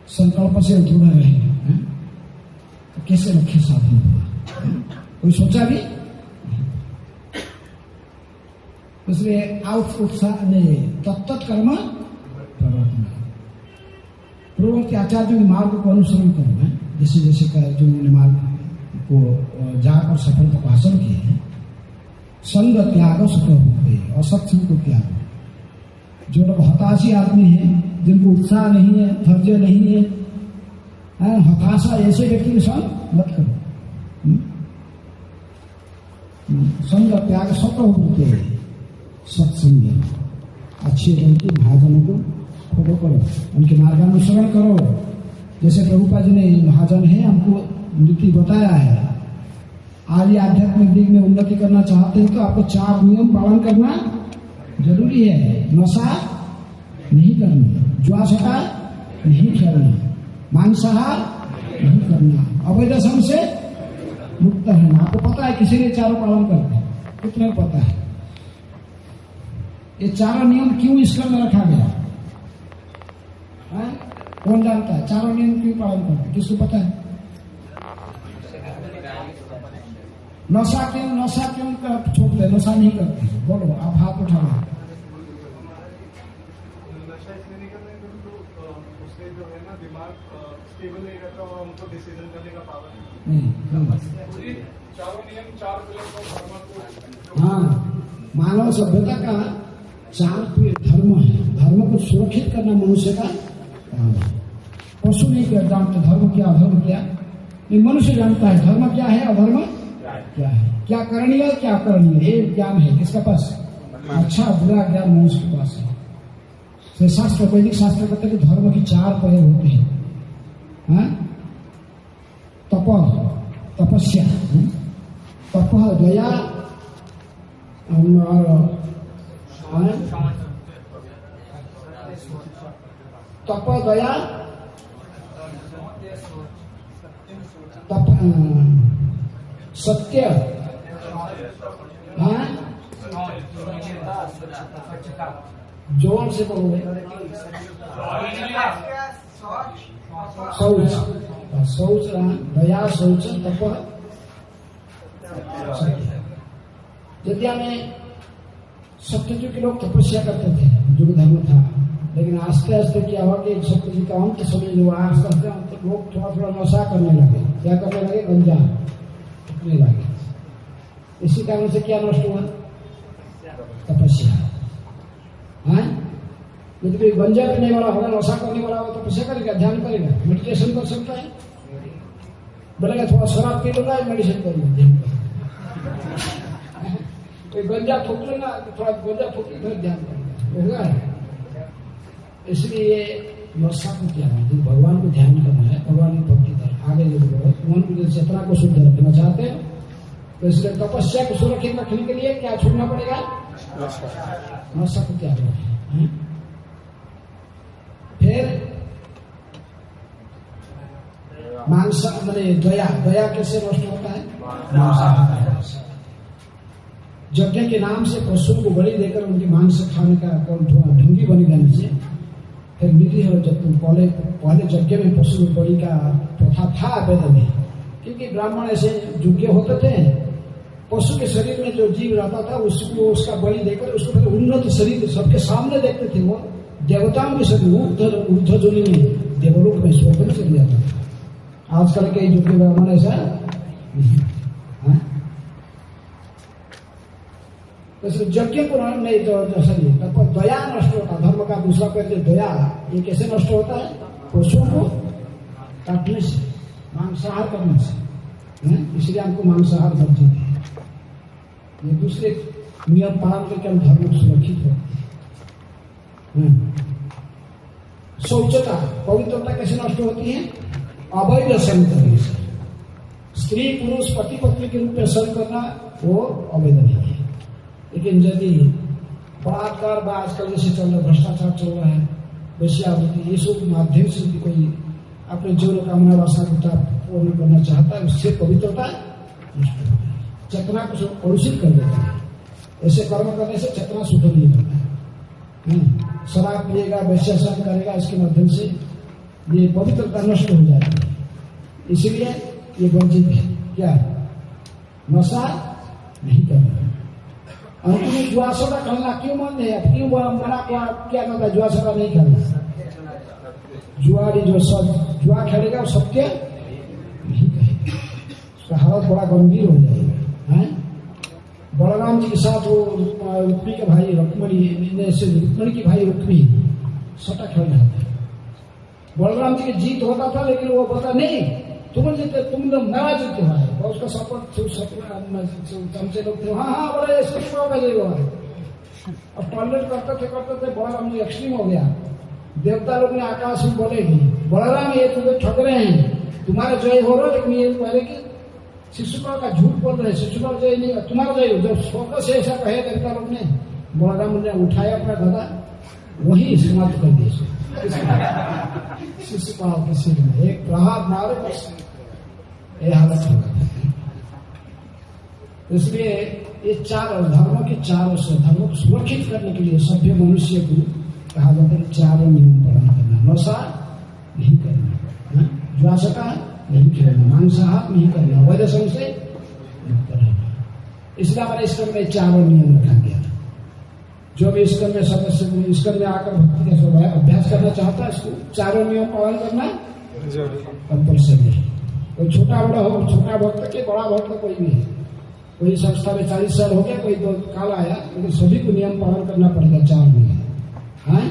संकल्प से जुड़ा रहे। तो कैसे रखे साधन हुआ, कोई सोचा भी? इसलिए उत्साह ने तत्तत्कर्म प्रवर्तन, पूर्ववर्ती आचार्यों के मार्ग को अनुसरण करना। जैसे जैसे जो उन्होंने मार्ग को जाकर सफलता को हासिल की है, संग त्याग सुख होते, असत्संग को त्याग। जो लोग हताशी आदमी है, जिनको उत्साह नहीं है, धैर्य नहीं है, हताशा, ऐसे व्यक्ति के संग मत करो। संग त्याग सुख होते, सत्संग अच्छे व्यक्ति महाजनों को फॉलो करो, उनके मार्गानुसरण करो। जैसे प्रभुपाद जी ने महाजन है हमको नीति बताया है, आर्य आध्यात्मिक दिग में उन्नति करना चाहते हैं तो आपको 4 नियम पालन करना जरूरी है। नशा नहीं करना, जुआ नहीं करना, मांसाहार नहीं करना, अवैध संग से मुक्त रहना। आपको पता है किसी ने 4 पालन करते हैं, कितने को पता है ये 4 नियम क्यों इसका में रखा गया है? कौन जानता है 4 नियम क्यों पालन करते? किसको पता है? नशा क्यों छोड़ दे, नशा नहीं करते? बोलो, आप हाथ उठा लो। नशा इसलिए नहीं करते क्योंकि उससे जो है ना दिमाग स्टेबल नहीं रहता और हमको डिसीजन करने का पावर नहीं। 4 नियम 4 पिलर। हाँ, मानव सभ्यता का 4 धर्म है। धर्म को सुरक्षित करना मनुष्य का काम है। पशु नहीं कर जानते धर्म क्या अधर्म क्या, ये मनुष्य जानता है धर्म क्या है अधर्म क्या है, क्या करणीय क्या अकरणीय, ये ज्ञान है किसके पास? अच्छा बुरा ज्ञान मनुष्य के पास है। शास्त्र, वैदिक शास्त्र कहते हैं कि धर्म की 4 पैर होते हैं। तपस्या, तप दया और तप दया सत्य, जोर से बोलोगे, शौच दया शौच तप यद्या में सत्यजुग के लोग तपस्या करते थे, युग धर्म था। लेकिन आस्ते आस्ते क्या हुआ कि सत्य जी का अंत समय जो आस्ते आस्ते लोग थोड़ा थोड़ा नशा करने लगे। क्या करने लगे? गंजा टूटने लगे। इसी कारण से क्या नष्ट हुआ? तपस्या। यदि गंजा पीने वाला होगा, नशा करने वाला होगा, तपस्या करेगा, ध्यान करेगा, मेडिटेशन कर सकता है। बोलेगा थोड़ा शराब पी लूंगा, मेडिटेशन करूंगा। कोई गंजा फूक लेना, थोड़ा गंजा फूक के ध्यान करेगा, होगा। इसलिए नशा को क्या है? भगवान को ध्यान करना है, भगवान की भक्ति कर आगे मन की चेतना को शुद्ध रखना चाहते हैं तो इसलिए तपस्या को सुरक्षित रखने के लिए क्या छोड़ना पड़ेगा? नशा को त्याग रखें। फिर मांसा मैंने दया कैसे नष्ट होता है? यज्ञ के नाम से पशुओं को बलि देकर उनके मांस खाने का ढंगी बनी जाने से फिर विधि है। जब पहले यज्ञ में पशु बलि का प्रथा था वेद में, क्योंकि ब्राह्मण ऐसे योग्य होते थे, पशु के शरीर में जो जीव रहता था उसको उसका बलि देकर उसको फिर उन्नत शरीर सबके सामने देखते थे। वो देवताओं के शरीर ऊर्ध्व जोनि में देवलोक में स्वर्ग में चल जाता था। आजकल के युग के ब्राह्मण ऐसा यज्ञ को नहीं तो दया नष्ट होता। धर्म का दूसरा पैर दया, ये कैसे नष्ट होता है? पशुओं को काटने से, मांसाहार करने से। इसलिए हमको मांसाहार वर्जित है। ये दूसरे नियम पालन करके हम धर्म सुरक्षित होते। शौचता, पवित्रता कैसे नष्ट होती है? अवैध संग करने से। स्त्री पुरुष पति पत्नी के रूप में संग करना वो अवैध नहीं है। लेकिन यदि बलात्कार व आजकल जैसे चल रहा भ्रष्टाचार चल रहा है, वैश्यावृत्ति, ये सब माध्यम से यदि कोई अपने जीवन कामना वासना को पूर्ण करना चाहता है, उससे पवित्रता चेतना को कलुषित कर देता है। ऐसे कर्म करने से चेतना शुद्ध नहीं होता है। शराब पिएगा, वैश्याचार करेगा, इसके माध्यम से ये पवित्रता नष्ट हो जाती है। इसलिए ये वर्जित है। क्या? नशा नहीं करना। अंत में जुआ सोडा खाना क्यों मन है? क्यों मना क्या कहता? जुआ सोडा नहीं खाना। जुआरी जो सब जुआ खेलेगा वो सत्य उसका हालत बड़ा गंभीर हो जाएगा। हैं बलराम जी के साथ वो रुक्मी के भाई रुक्मणी की भाई रुक्मी सटा खेल रहा था। बलराम जी की जीत होता था, लेकिन वो बोलता नहीं तुम जीते, तुम लोग मेरा जीते हुआ है। और उसका सपोर्ट चमचे लोग थे, हाँ बोले अब टॉयलेट करते थे बलराम जी एक्सट्रीम हो गया। देवता लोग ने आकाश में बोले बलराम ये तुम्हें ठग रहे हैं, तुम्हारा जय हो रहा, लेकिन ये पहले की शिशुपाल का झूठ बोल रहे हैं, शिशुपाल जय नहीं तुम्हारा जय हो। जब स्वतः से ऐसा कहे देवता लोग ने, बलराम ने उठाया अपना गदा, वही समाप्त कर दिया शिशुपाल के सिर में एक प्रहार मारे, बस ये हालत होगा। इसलिए ये चार धर्मों के चारों से धर्मों को सुरक्षित करने के लिए सभ्य मनुष्य को कहा जाता है चारों नियम पालन करना। नशा नहीं करना, ज्वासका नहीं करना, मांसाहार नहीं करना, वैरसों से मुक्त रहना। इसलिए हमारे स्कंद में चारों नियम रखा गया। जो भी स्कंद में सदस्य स्कंद में आकर भक्ति का अभ्यास करना चाहता है, इसको चारों नियम पालन करना कंपल्सरी है। कोई छोटा बड़ा हो, छोटा भक्त के बड़ा भक्त कोई भी है। कोई संस्था में 40 साल हो गया, कोई दो काल आया, लेकिन सभी को नियम पालन करना पड़ेगा। चार नियम है,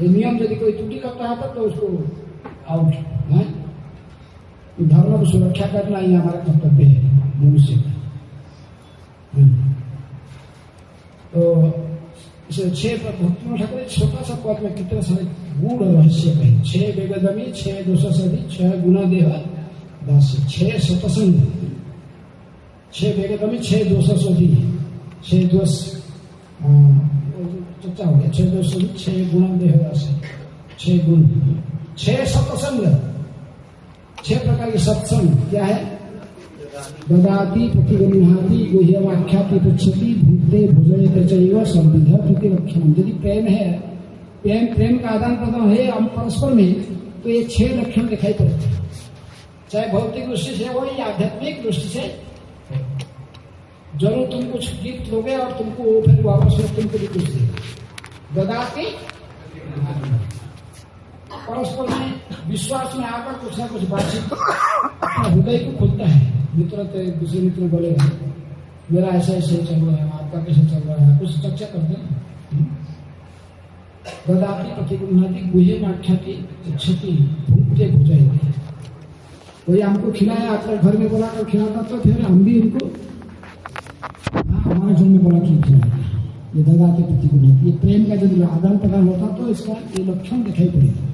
ये नियम यदि कोई त्रुटि करता है तो उसको आउट है। धर्म को सुरक्षा करना ही हमारा कर्तव्य है मनुष्य का। तो इसे 6 भक्ति में ठाकुर छोटा सा पद में कितने सारे गूढ़ रहस्य कहे। 6 वेगदमी, 6 दोषसधि, 6 गुण देह दास, 6 सतसंग, 6 वेगदमी, 6 दोषसधि, 6 दोष चर्चा हो गया, 6 दोष, 6 गुण देह दास, 6 गुण, 6 सत्संग, 6 प्रकार के सत्संग क्या है? ददाति प्रतिगृहाति गुह्यमाख्याति पृच्छति भूते भुजयते चैव संविध प्रतिरक्षणम। यदि प्रेम है, प्रेम का आदान प्रदान है हम परस्पर में, तो ये 6 लक्षण दिखाई पड़ते हैं। चाहे भौतिक दृष्टि से हो या आध्यात्मिक दृष्टि से। जरूर तुम कुछ गिफ्ट लोगे और तुमको वो फिर वापस में तुमको भी कुछ देगा। ददाति परस्पर में विश्वास में आकर कुछ ना कुछ बातचीत अपना हृदय को खुलता है। मित्र दूसरे मित्र बोलेगा मेरा ऐसा ऐसे चल रहा है, आपका कैसे चल रहा है, कुछ चर्चा करते हैं। ददाति प्रतिगृहाति गुह्यमाख्याति पृच्छति भूते भुजयते। कोई हमको खिलाया, अपने घर में बोला कर खिलाता, तो फिर हम भी उनको हमारे घर में बोला कि खिलाया। ये ददाति प्रतिगृहाति, ये प्रेम का जब आदान प्रदान होता तो इसका ये लक्षण दिखाई पड़ेगा।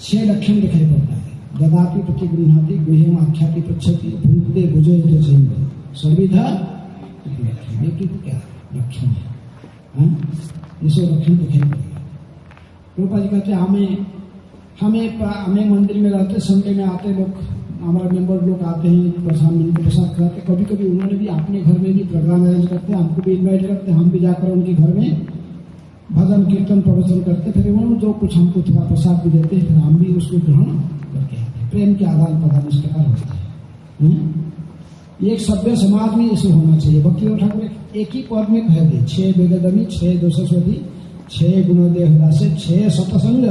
6 लक्षण दिखाई पड़ता है। ददाति प्रतिगृहाति गुह्यमाख्याति पृच्छति भूते भुजयते चैव सर्विधा लक्षण। ये क्या लक्षण है? ये सब लक्षण दिखाई पड़ेगा। रूपा जी कहते हैं हमें मंदिर में रहते, संडे में आते लोग, हमारे मेंबर लोग आते हैं, प्रसाद कराते। कभी कभी उन्होंने भी अपने घर में भी प्रोग्राम अरेंज करते, हमको भी इन्वाइट करते, हम भी जाकर उनके घर में भजन कीर्तन प्रवचन करते। फिर उन्होंने जो कुछ हमको थोड़ा प्रसाद भी देते, फिर हम भी उसको ग्रहण करके आते। प्रेम के आदान प्रदान इस प्रकार होता है। ये एक सभ्य समाज में ऐसे होना चाहिए। भक्ति ठाकुर एक ही पद में कह दे, 6 वेगदमी, 6 दोषसधि, 6 गुण देह दास, 6 सतसंग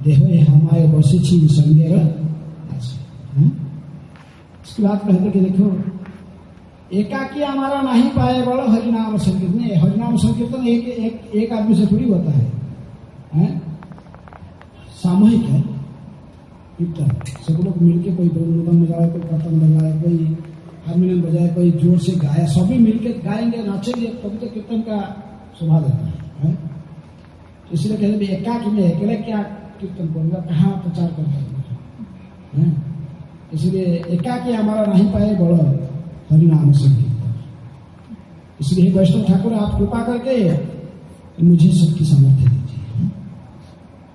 देह हमारे बसिछि संगेर। इसके बाद कहते कि देखो एकाकी हमारा नहीं पाए बड़ो हरिनाम संकीर्तन। हरिनाम संकीर्तन एक आदमी से थोड़ी होता है, सामूहिक है कीर्तन। सब लोग मिलके, कोई मृदंग बजाए, कोई कर्तन बजाए, कोई हारमोनियम बजाए, कोई जोर से गाया, सभी मिलके गाएंगे, नाचेंगे, तभी तो कीर्तन का शोभा देता है। इसलिए कहते हैं एकाकी में अकेले क्या कीर्तन करूंगा, कहाँ प्रचार कर पाऊंगा। इसलिए एकाकी हमारा नहीं पाए बड़ो हरिनाम संकीर्तन। इसलिए वैष्णव ठाकुर आप कृपा करके मुझे शक्ति सामर्थ्य दीजिए।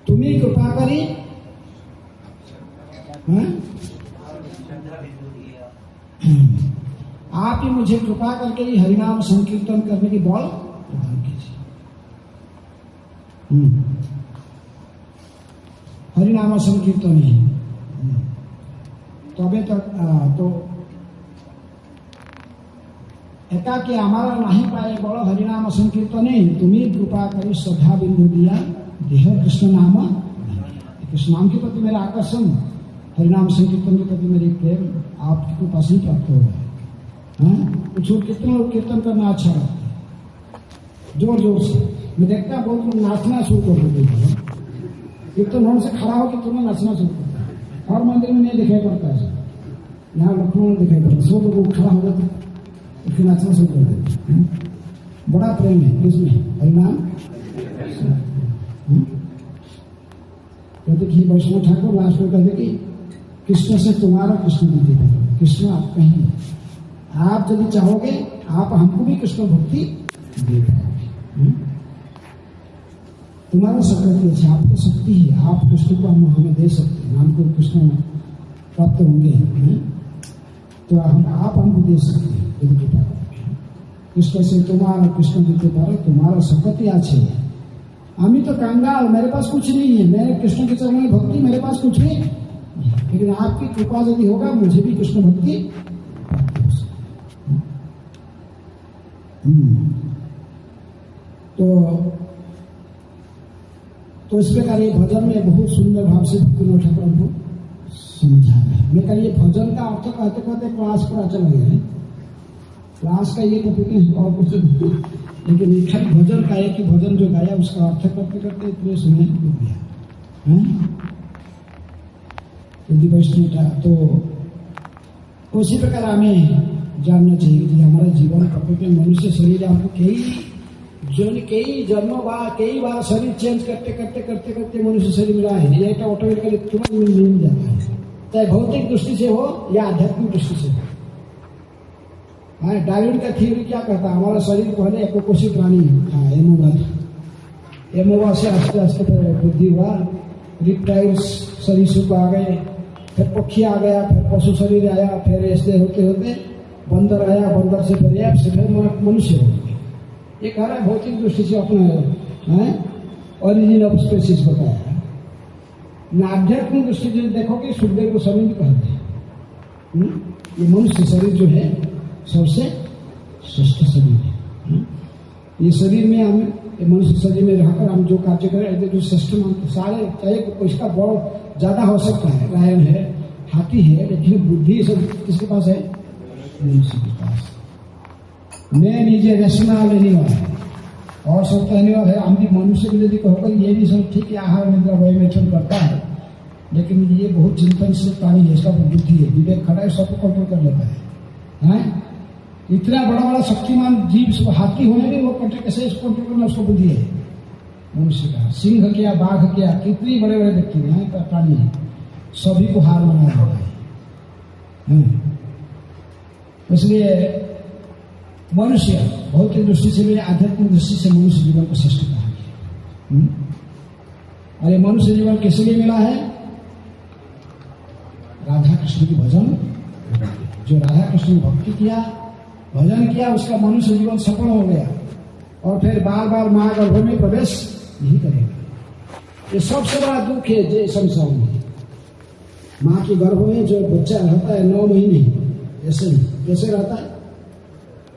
तुम्हें कृपा करी, आप ही मुझे कृपा करके ही हरिनाम संकीर्तन करने की बल प्रदान कीजिए। हरिनाम संकीर्तन ही तबे तक तो एकाकी हमारा नहीं पाए बड़ो हरिनाम संकीर्तने तुम्हें कृपा करी श्रद्धा बिंदु दिया देह कृष्ण नाम। कृष्ण नाम के प्रति मेरा आकर्षण हरिनाम संकीर्तन के प्रति मेरी प्रेम आपकी कृपा से ही प्राप्त होगा। हाँ, कुछ कितना लोग कीर्तन करना अच्छा लगता है, जोर जोर से। मैं देखता बहुत लोग नाचना शुरू कर देते हैं, कीर्तन होने से खड़ा होकर तुम्हें नाचना शुरू करता है। और मंदिर में नहीं दिखाई पड़ता है, यहाँ लखनऊ में दिखाई पड़ता, सब लोग खड़ा हो जाते फिर नाचना शुरू कर देते। बड़ा प्रेम है किसमें? हरिनाम। कहते कि वैष्णव ठाकुर लास्ट में कहते कि कृष्ण से तुम्हारा कृष्ण बुद्धि करो, कृष्ण आप कहीं आप यदि चाहोगे आप हमको भी कृष्ण भक्ति दे पाओगे। तुम्हारा शक्ति है, आपकी शक्ति है, आप कृष्ण को हमें दे सकते हैं, हमको कृष्ण प्राप्त होंगे तो आप हमको दे सकते हैं यदि कृपा करोगे। कृष्ण से तुम्हारा कृष्ण दिते पारो, तुम्हारा शक्ति আছে। আমি तो कंगाल, मेरे पास कुछ नहीं है, मेरे कृष्ण के चरणों में भक्ति मेरे पास कुछ नहीं, लेकिन आपकी कृपा यदि होगा मुझे भी कृष्ण भक्ति प्राप्त हो सकती। तो इस प्रकार ये भजन में बहुत सुंदर भाव से भक्तिनाथ ठाकुर को समझा है। मैं कल ये भजन का अर्थ कहते कहते क्लास पर चला गया है, क्लास का ये टॉपिक और कुछ, लेकिन लिखा भजन का है कि भजन जो गाया उसका अर्थ करते करते इतने सुनने को दिया यदि वैष्णव था। तो उसी प्रकार हमें जानना चाहिए कि हमारा जीवन प्रकृति मनुष्य शरीर आपको कई जन्मों बाद कई बार शरीर चेंज करते करते करते करते मनुष्य शरीर मिला है। ये ऑटोमेटिकली तुरंत मिल जाता है, चाहे भौतिक दृष्टि से हो या आध्यात्मिक दृष्टि से हो। हाँ, डार्विन का थ्योरी क्या कहता है? हमारा शरीर पहले एकोकोशी प्राणी था, एमोबा से आस्ते आस्ते बुद्धि हुआ, रिप्टाइल्स शरीर से आ गए, फिर पक्षी आ गया, फिर पशु शरीर आया, फिर ऐसे होते होते बंदर आया, बंदर से फिर मनुष्य हो गए। ये कह रहा है भौतिक दृष्टि से अपना ओरिजिन ऑफ स्पेसिस बताया। आध्यात्मिक दृष्टि से देखोगे सुखदेव को शरीर कहते हैं। ये मनुष्य शरीर जो है सबसे श्रेष्ठ शरीर है। ये शरीर में हम मनुष्य शरीर में रहकर हम जो कार्य करें जो श्रेष्ठ मानते सारे, चाहे इसका बड़ ज्यादा हो सकता है, रायन है, हाथी है, लेकिन बुद्धि सब किसके पास है? मनुष्य के पास। मैं नीचे रैशनल एनिमल और सब एनिमल है, हम भी मनुष्य भी यदि कहोगे ये भी सब ठीक है, आहार निद्रा वैमेचन करता है, लेकिन ये बहुत चिंतनशील प्राणी है, इसका बुद्धि है, विवेक खड़ा है, सबको कंट्रोल कर लेता है। इतना बड़ा बड़ा शक्तिमान जीव हाथी होने भी वो कंट्रोल कैसे इसको कंट्रोल करना, उसको बुद्धि है मनुष्य का। सिंह क्या, बाघ क्या, कितने बड़े बड़े व्यक्ति हैं, प्राणी है, सभी को हार माना जाता है। इसलिए मनुष्य भौतिक दृष्टि से भी आध्यात्मिक दृष्टि से मनुष्य जीवन को श्रेष्ठ कहा गया। और ये मनुष्य जीवन किस लिए मिला है? राधा कृष्ण की भजन, जो राधा कृष्ण की भक्ति किया, भजन किया, उसका मनुष्य जीवन सफल हो गया और फिर बार बार माँ गर्भ में प्रवेश नहीं करेगा। ये सबसे बड़ा दुख है जो संसार में। माँ के गर्भ में जो बच्चा रहता है 9 महीने, ऐसे कैसे रहता है?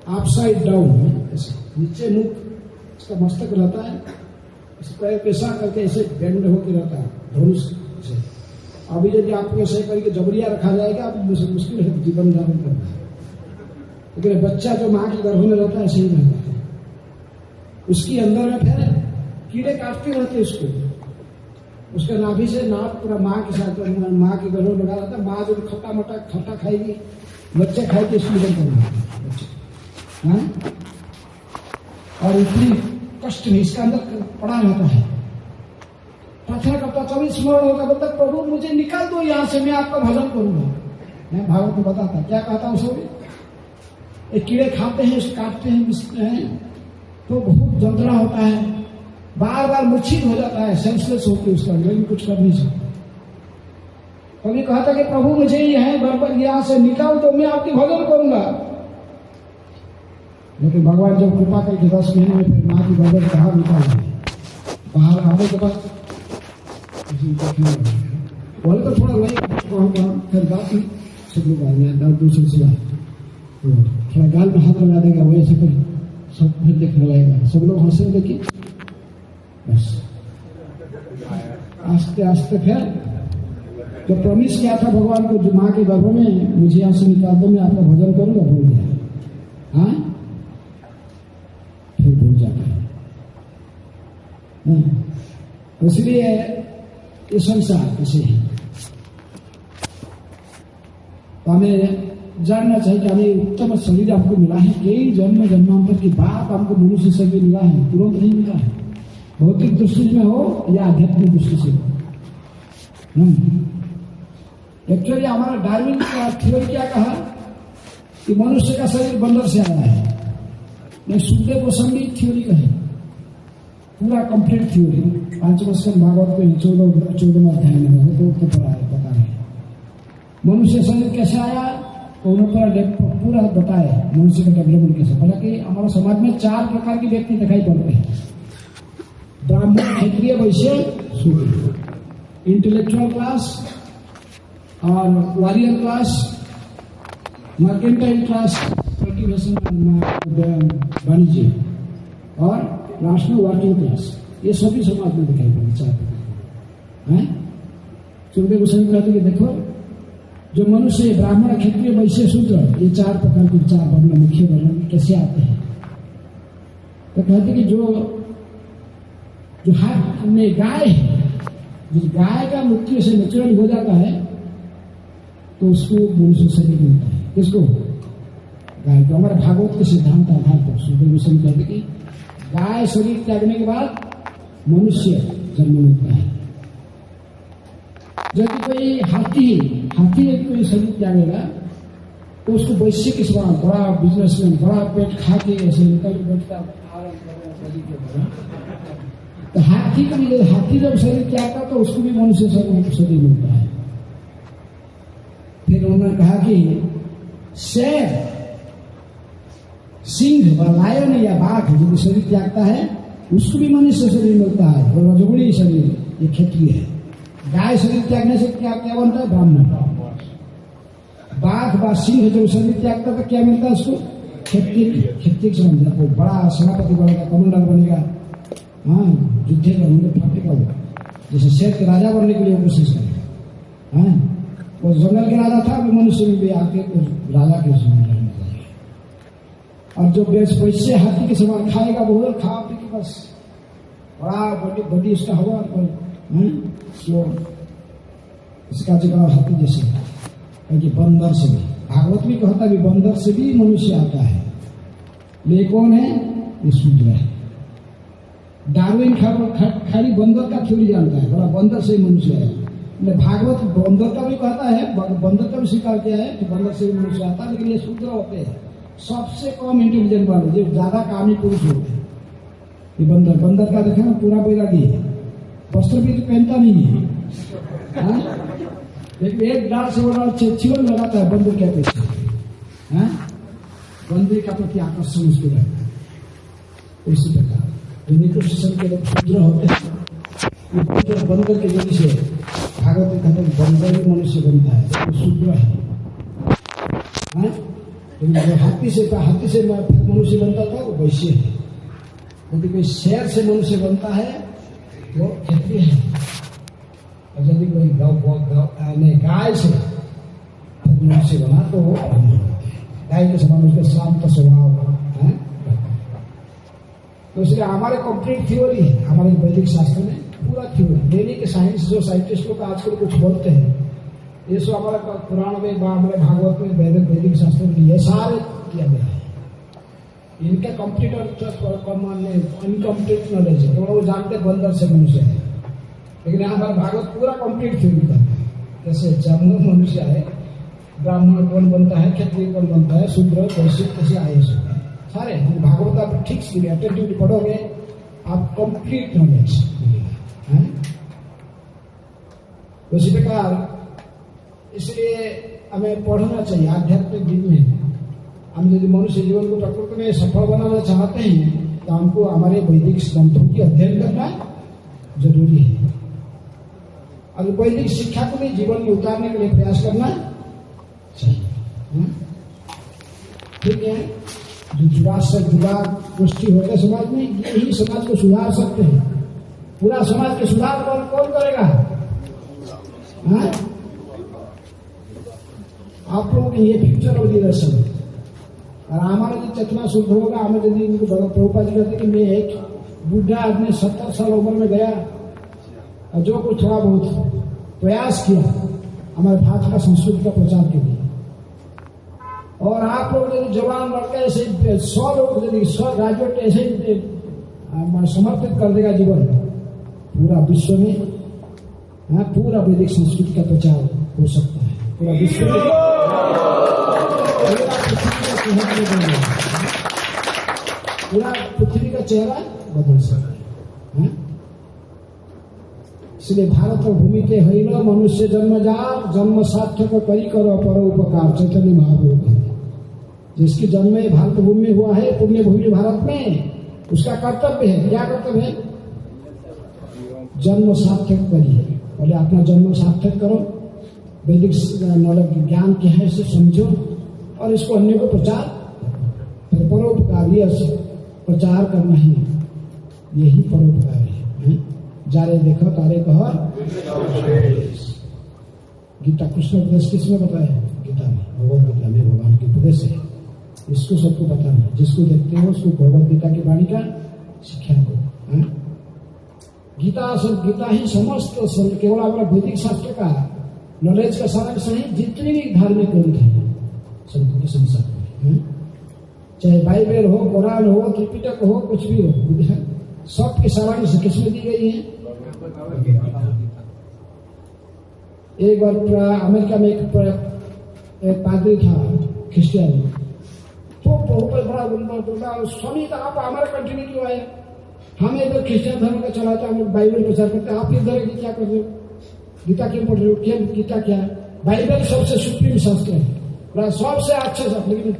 अपसाइड डाउन, ऐसे नीचे मुख इसका मस्तक रहता है, इस पैर पेशा करके ऐसे बेंड होकर रहता है धनुष से। अभी यदि आपको ऐसे करके जबरिया रखा जाएगा, आप मुश्किल है जीवन धारण करना। लेकिन बच्चा जो माँ के गर्भ में रहता है सही रहता है, उसके अंदर में फिर कीड़े काटते रहते हैं उसको, उसके नाभि से नाक पूरा माँ के साथ माँ के गर्भ में लगा रहता है। माँ जो खट्टा मोटा खट्टा खाएगी, बच्चे खाएगी, इसको निकल करना बच्चे। और इतनी कष्ट में इसका अंदर पड़ा रहता है, प्रार्थना करता 24 स्मरण होगा, बोलता प्रभु मुझे निकाल दो यहाँ से, मैं आपका भजन करूंगा। मैं भागवत को बताता क्या कहता हूँ, सब कीड़े खाते हैं, काटते हैं, तो बहुत यंत्रणा होता है, बार बार मूर्छित हो जाता है, सेंसलेस होकर उसका, लेकिन कुछ कर नहीं सकता। कभी कहता कि प्रभु मुझे यहाँ से निकाल दो, मैं आपकी भजन करूंगा। लेकिन भगवान जब कृपा करके 10 महीने में फिर माँ की गर्भ से बाहर निकाल दिए, बाहर आने के बाद बोले तो थोड़ा वही फिर बात ही सब लोग आ गया, दूसरे से थोड़ा गाल में हाथ लगा देगा, वैसे फिर सब फिर देखने लगेगा, सब लोग हंसे, लेकिन बस आस्ते आस्ते फिर तो प्रॉमिस किया था भगवान को, जो माँ के गर्भ में मुझे यहाँ से निकाल दो, मैं आपका भजन करूंगा, भूल गया। हाँ, फिर भूल जाता है। इसलिए ये संसार ऐसे है। तो हमें जानना चाहिए कि हमें उत्तम शरीर हमको मिला है, कई जन्म जन्मांतर के बाद हमको मनुष्य शरीर मिला है, तुरंत नहीं मिला है। भौतिक दृष्टि में हो या आध्यात्मिक दृष्टि से हो। एक्चुअली हमारा डार्विन का थ्योरी क्या कहा कि मनुष्य का शरीर बंदर से आया है। मैं सुखदेव गोस्वामी थ्योरी कहे, पूरा कंप्लीट थ्योरी 5 स्कंद भागवत में 14 अध्याय में तो बता रहे मनुष्य शरीर कैसे आया, तो उन्होंने पूरा बताया मनुष्य का डेवलपमेंट कैसे। हालांकि हमारे समाज में 4 प्रकार के व्यक्ति दिखाई पड़ते हैं, ब्राह्मण, क्षत्रिय, वैश्य, शूद्र। इंटेलेक्चुअल क्लास और warrior class, mercantile class, cultivation वाणिज्य, और लास्ट में वर्किंग क्लास। ये सभी समाज में दिखाई पड़े 4 प्रकार। सुखदेव गोस्वामी कहते कि देखो, जो मनुष्य ब्राह्मण, क्षत्रिय, वैश्य, शूद्र, ये 4 प्रकार के 4 वर्ण, मुख्य वर्ण कैसे आते हैं। तो कहते कि जो हाथ में गाय है, जिस गाय का मृत्यु से नेचुरल हो जाता है तो उसको मनुष्य शरीर मिलता है। किसको? गाय को। हमारे भागवत के सिद्धांत आधार पर सुखदेव गोस्वामी कहते कि गाय शरीर त्यागने के बाद मनुष्य जन्म मिलता है। जब कोई हाथी कोई शरीर त्यागेगा तो उसको वैश्य के समान बड़ा बिजनेसमैन, बड़ा पेट खा के ऐसे निकल बैठता, तो हाथी जब शरीर त्यागता तो उसको भी मनुष्य शरीर मिलता है। फिर उन्होंने कहा कि शेर, सिंह व लायन या बाघ जो शरीर त्यागता है उसको भी मनुष्य शरीर मिलता है, और रजोगुणी शरीर ये क्षत्रिय है। गाय शरीर त्यागने से क्या क्या बनता है? ब्राह्मण। बाघ व सिंह जो शरीर त्यागता तो क्या मिलता है उसको? क्षत्रिय से बन जाता है, बड़ा सेनापति बनेगा, कमांडर बनेगा, हाँ, युद्ध फाटेगा वो। जैसे शेर के राजा बनने के लिए कोशिश करेगा। हाँ, वो जंगल के राजा था, वो मनुष्य में भी आके राजा के समान रहने लगेगा। और जो वैश्य हाथी के समान खाएगा, वो खा पी के बस बड़ा बड़ी उसका हुआ, तो इसका जगह हाथी जैसे कि बंदर से भी, भागवत भी कहता है बंदर से भी मनुष्य आता है। ये कौन है? ये शूद्र है। डार्विन खाली बंदर का थ्योरी जानता है, बड़ा बंदर से मनुष्य है। भागवत बंदर का भी कहता है, बंदर का भी स्वीकार किया है कि बंदर से भी मनुष्य आता है, लेकिन ये शूद्र होते हैं, सबसे कम इंटेलिजेंट वाले, जो ज्यादा कामी पुरुष होते हैं। ये बंदर का देखा पूरा बैरागी है, वस्त्र भी तो पहनता नहीं है, एक डाल से वो डाल चिवन लगाता है बंदर के पीछे। बंदर का प्रति आकर्षण उसको रहता है। इसी प्रकार निकृष्ट संघ के लोग शूद्र होते हैं, बंदर के जरिए से भागवत में कहते हैं बंदर भी मनुष्य बनता है, तो शूद्र है। लेकिन हाथी से मनुष्य बनता था वो वैश्य है। यदि कोई शेर से मनुष्य बनता है वो क्षत्रिय है, और यदि कोई गाय से मनुष्य बना तो वो ब्राह्मण होता है। गाय के समान उसका शांत स्वभाव है। तो इसलिए हमारे कंप्लीट थ्योरी है, हमारे वैदिक शास्त्र में पूरा थ्योरी। वैदिक साइंस जो साइंटिस्ट लोग आजकल कुछ बोलते हैं, ये सब हमारे पुराण में, हमारे भागवत में, वैदिक शास्त्र में ये सारे किया गया है। इनका कंप्लीट और इनकम्प्लीट नॉलेज है, तो वो जानते बंदर से मनुष्य है, लेकिन हमारा भागवत पूरा कंप्लीट थ्योरी करता है। जैसे जब मनुष्य है, ब्राह्मण कौन बनता है, क्षत्रिय कौन बनता है, शूद्र वैश्य कैसे आए सारे भागवत आप ठीक से अटेंटिवली पढ़ोगे, आप कंप्लीट नॉलेज मिलेगा। उसी प्रकार इसलिए हमें पढ़ना चाहिए आध्यात्मिक जीवन में। हम यदि मनुष्य जीवन को प्रकृति में सफल बनाना चाहते हैं तो हमको हमारे वैदिक ग्रंथों की अध्ययन करना जरूरी है, और वैदिक शिक्षा को भी जीवन में उतारने के लिए प्रयास करना चाहिए। ठीक है, जो जुड़ा गोष्ठी होते समाज में, यही समाज को सुधार सकते हैं। पूरा समाज के सुधार कौन करेगा? आप लोगों की ये फ्यूचर ऑफ द रेशन और हमारा जो चेतना शुद्ध होगा। हमें यदि प्रभुपाद जी कहते कि मैं एक बुढ़ा आदमी 70 साल उम्र में गया और जो कुछ थोड़ा बहुत प्रयास किया हमारे भारत का संस्कृति का प्रचार के लिए, और आप लोग यदि जवान लड़के ऐसे 100 लोग यदि 100 ग्रेजुएट ऐसे समर्पित कर देगा जीवन, पूरा विश्व में पूरा वैदिक संस्कृति का प्रचार हो सकता है। पूरा विश्व में पूरा पृथ्वी का चेहरा बदल सकता है। इसलिए भारत भूमि के हईलो मनुष्य जन्मजार जन्म सार्थक करी करो परोपकार, चैतन्य महाप्रभु कहते। जिसकी जन्म भारत भूमि में हुआ है, पुण्य भूमि भारत में, उसका कर्तव्य है। क्या कर्तव्य है? जन्म सार्थक करिए। पहले अपना जन्म सार्थक करो, वैदिक नॉलेज ज्ञान क्या है इसे समझो और इसको अन्य को प्रचार, फिर परोपकारी प्रचार करना ही यही परोपकारी है। जारे देखो तारे कहो। गीता कृष्ण उपदेश किसमें बताया? गीता में, भगवद गीता में भगवान के उपदेश है। इसको सबको पता नहीं, जिसको देखते हो उसको भगवद गीता की वाणी का शिक्षा दो। गीता ही समस्त केवल हमारा वैदिक शास्त्र का नॉलेज का सारा सही जितनी भी धार्मिक ग्रंथ है सबके संसार में, चाहे बाइबल हो, कुरान हो, त्रिपिटक हो, कुछ भी हो, सबके सारांश किसमें दी गई है? एक बार अमेरिका में एक पादरी था क्रिश्चियन, तो बड़ा स्वामी था, आप हमारे कंट्री में क्यों आए? हमें इधर क्रिश्चियन धर्म का चलाते, हम बाइबल प्रचार करते, आप इधर क्या कर रहे हो? गीता क्यों पढ़ रहे हो? क्या गीता क्या है? बाइबल सबसे सुप्रीम शास्त्र है, सबसे अच्छे शब्द। लेकिन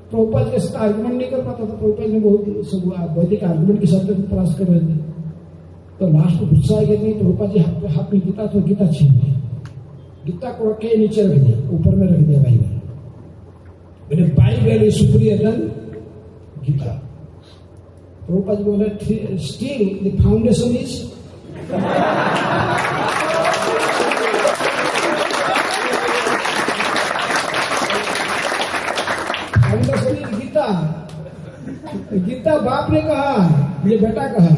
प्रभुपाद के साथ आर्गुमेंट नहीं कर पाता था। प्रभुपाद ने बहुत वैदिक आर्गुमेंट के शब्द प्रयास कर रहे थे, तो लास्ट में गुस्सा आएगा नहीं। प्रभुपाद जी हाथ में गीता, तो गीता छीन लिया, गीता को के नीचे रख दिया, ऊपर में रख दिया बाइबल। मैंने Bible is superior than Gita. Prabhupada ji बोले still the foundation is Gita. Gita बाप ने कहा, ये बेटा कहा।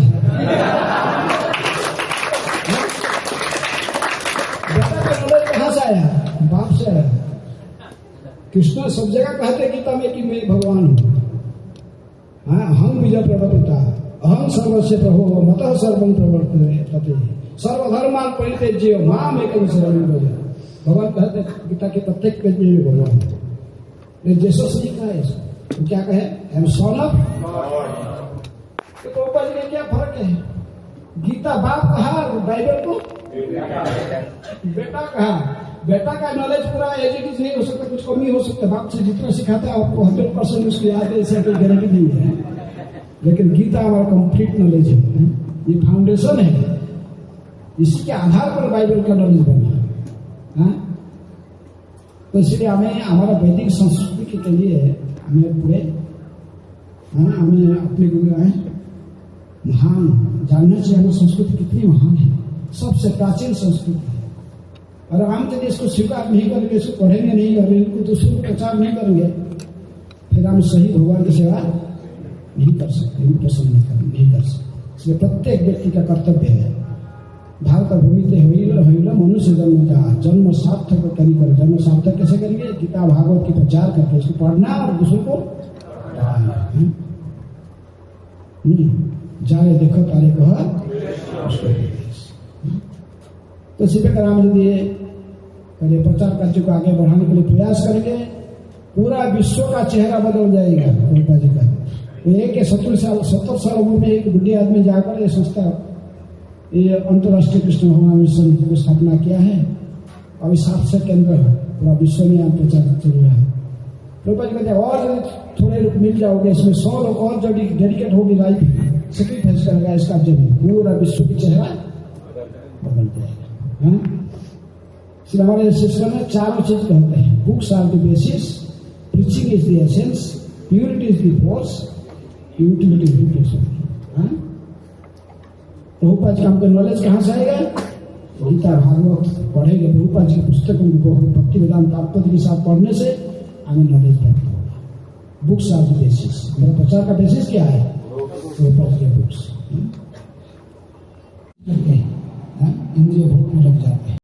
बेटा का नॉलेज कहां से आया? बाप से आया। कृष्ण सब जगह कहते गीता में कि मैं भगवान हूं। हम विजय प्रवर्तिता अहम सर्वस्य प्रभो मतः सर्वं प्रवर्तते सर्वधर्मान परित्यज्य माम एकम शरणं व्रज। भगवान कहते गीता के प्रत्येक पेज में भगवान है। जैसा सही कहा है, तो क्या कहे? I am son of God. तो ऊपर में क्या फर्क है? गीता बाप कहा, बाइबल को बेटा कहा। बेटा का नॉलेज पूरा एजुकेशन नहीं हो सकता, कुछ कमी हो सकता है। बाप से जितना सिखाता है आपको 100% उसको याद है, ऐसा कोई गारंटी नहीं है। लेकिन गीता हमारा कंप्लीट नॉलेज है, ये फाउंडेशन है, इसी के आधार पर बाइबल का नॉलेज बना। तो इसलिए हमें हमारा वैदिक संस्कृति के लिए हमें पूरे हमें अपने महान जानना चाहिए। हमारी संस्कृति कितनी महान है, सबसे प्राचीन संस्कृति है। और हम यदि इसको स्वीकार नहीं करेंगे, इसको पढ़ेंगे नहीं करेंगे, इनको दूसरों को प्रचार नहीं करेंगे, फिर हम सही भगवान की सेवा नहीं कर सकते, प्रसन्न नहीं कर सकते। इसलिए प्रत्येक व्यक्ति का कर्तव्य है भारत भूमि ते होइल मनुष्य जन्म सार्थक करी कर। जन्म सार्थक कैसे करेंगे? गीता भागवत की प्रचार करके इसको पढ़ना और दूसरों को जाए देखो तारे कहा। तो इसी प्रकार हम यदि पहले प्रचार कार्य को आगे बढ़ाने के लिए प्रयास करेंगे, पूरा विश्व का चेहरा बदल जाएगा। प्रभुपाद जी का एक 70 साल उम्र में एक बुढ़े आदमी जाकर ये संस्था, ये अंतर्राष्ट्रीय कृष्ण भगवान मिशन की स्थापना किया है। अभी 700 केंद्र पूरा विश्व में यहाँ प्रचार चल रहा है। प्रभुपाद जी कहते हैं और यदि थोड़े लोग मिल जाओगे, इसमें 100 लोग और जब डेडिकेट होगी, लाइफ सेक्रीफाइस करेगा इसका, जब पूरा विश्व की चेहरा बदल जाएगा। हमारे सिस्टम में चारों चीज कहते हैं। Books are the basis, preaching is the essence, purity is the force, utility is the. Prabhupada ji का हमको नॉलेज कहाँ से आएगा? गीता भागवत पढ़ेंगे, प्रभुपाद जी की पुस्तक उनको भक्ति वेदांत तात्पर्य के साथ पढ़ने से हमें नॉलेज प्राप्त होगा। Books are the basis. मेरा प्रचार का बेसिस क्या है? प्रभुपाद जी के बुक्स। इंद्रिय भोग में लग जाते हैं।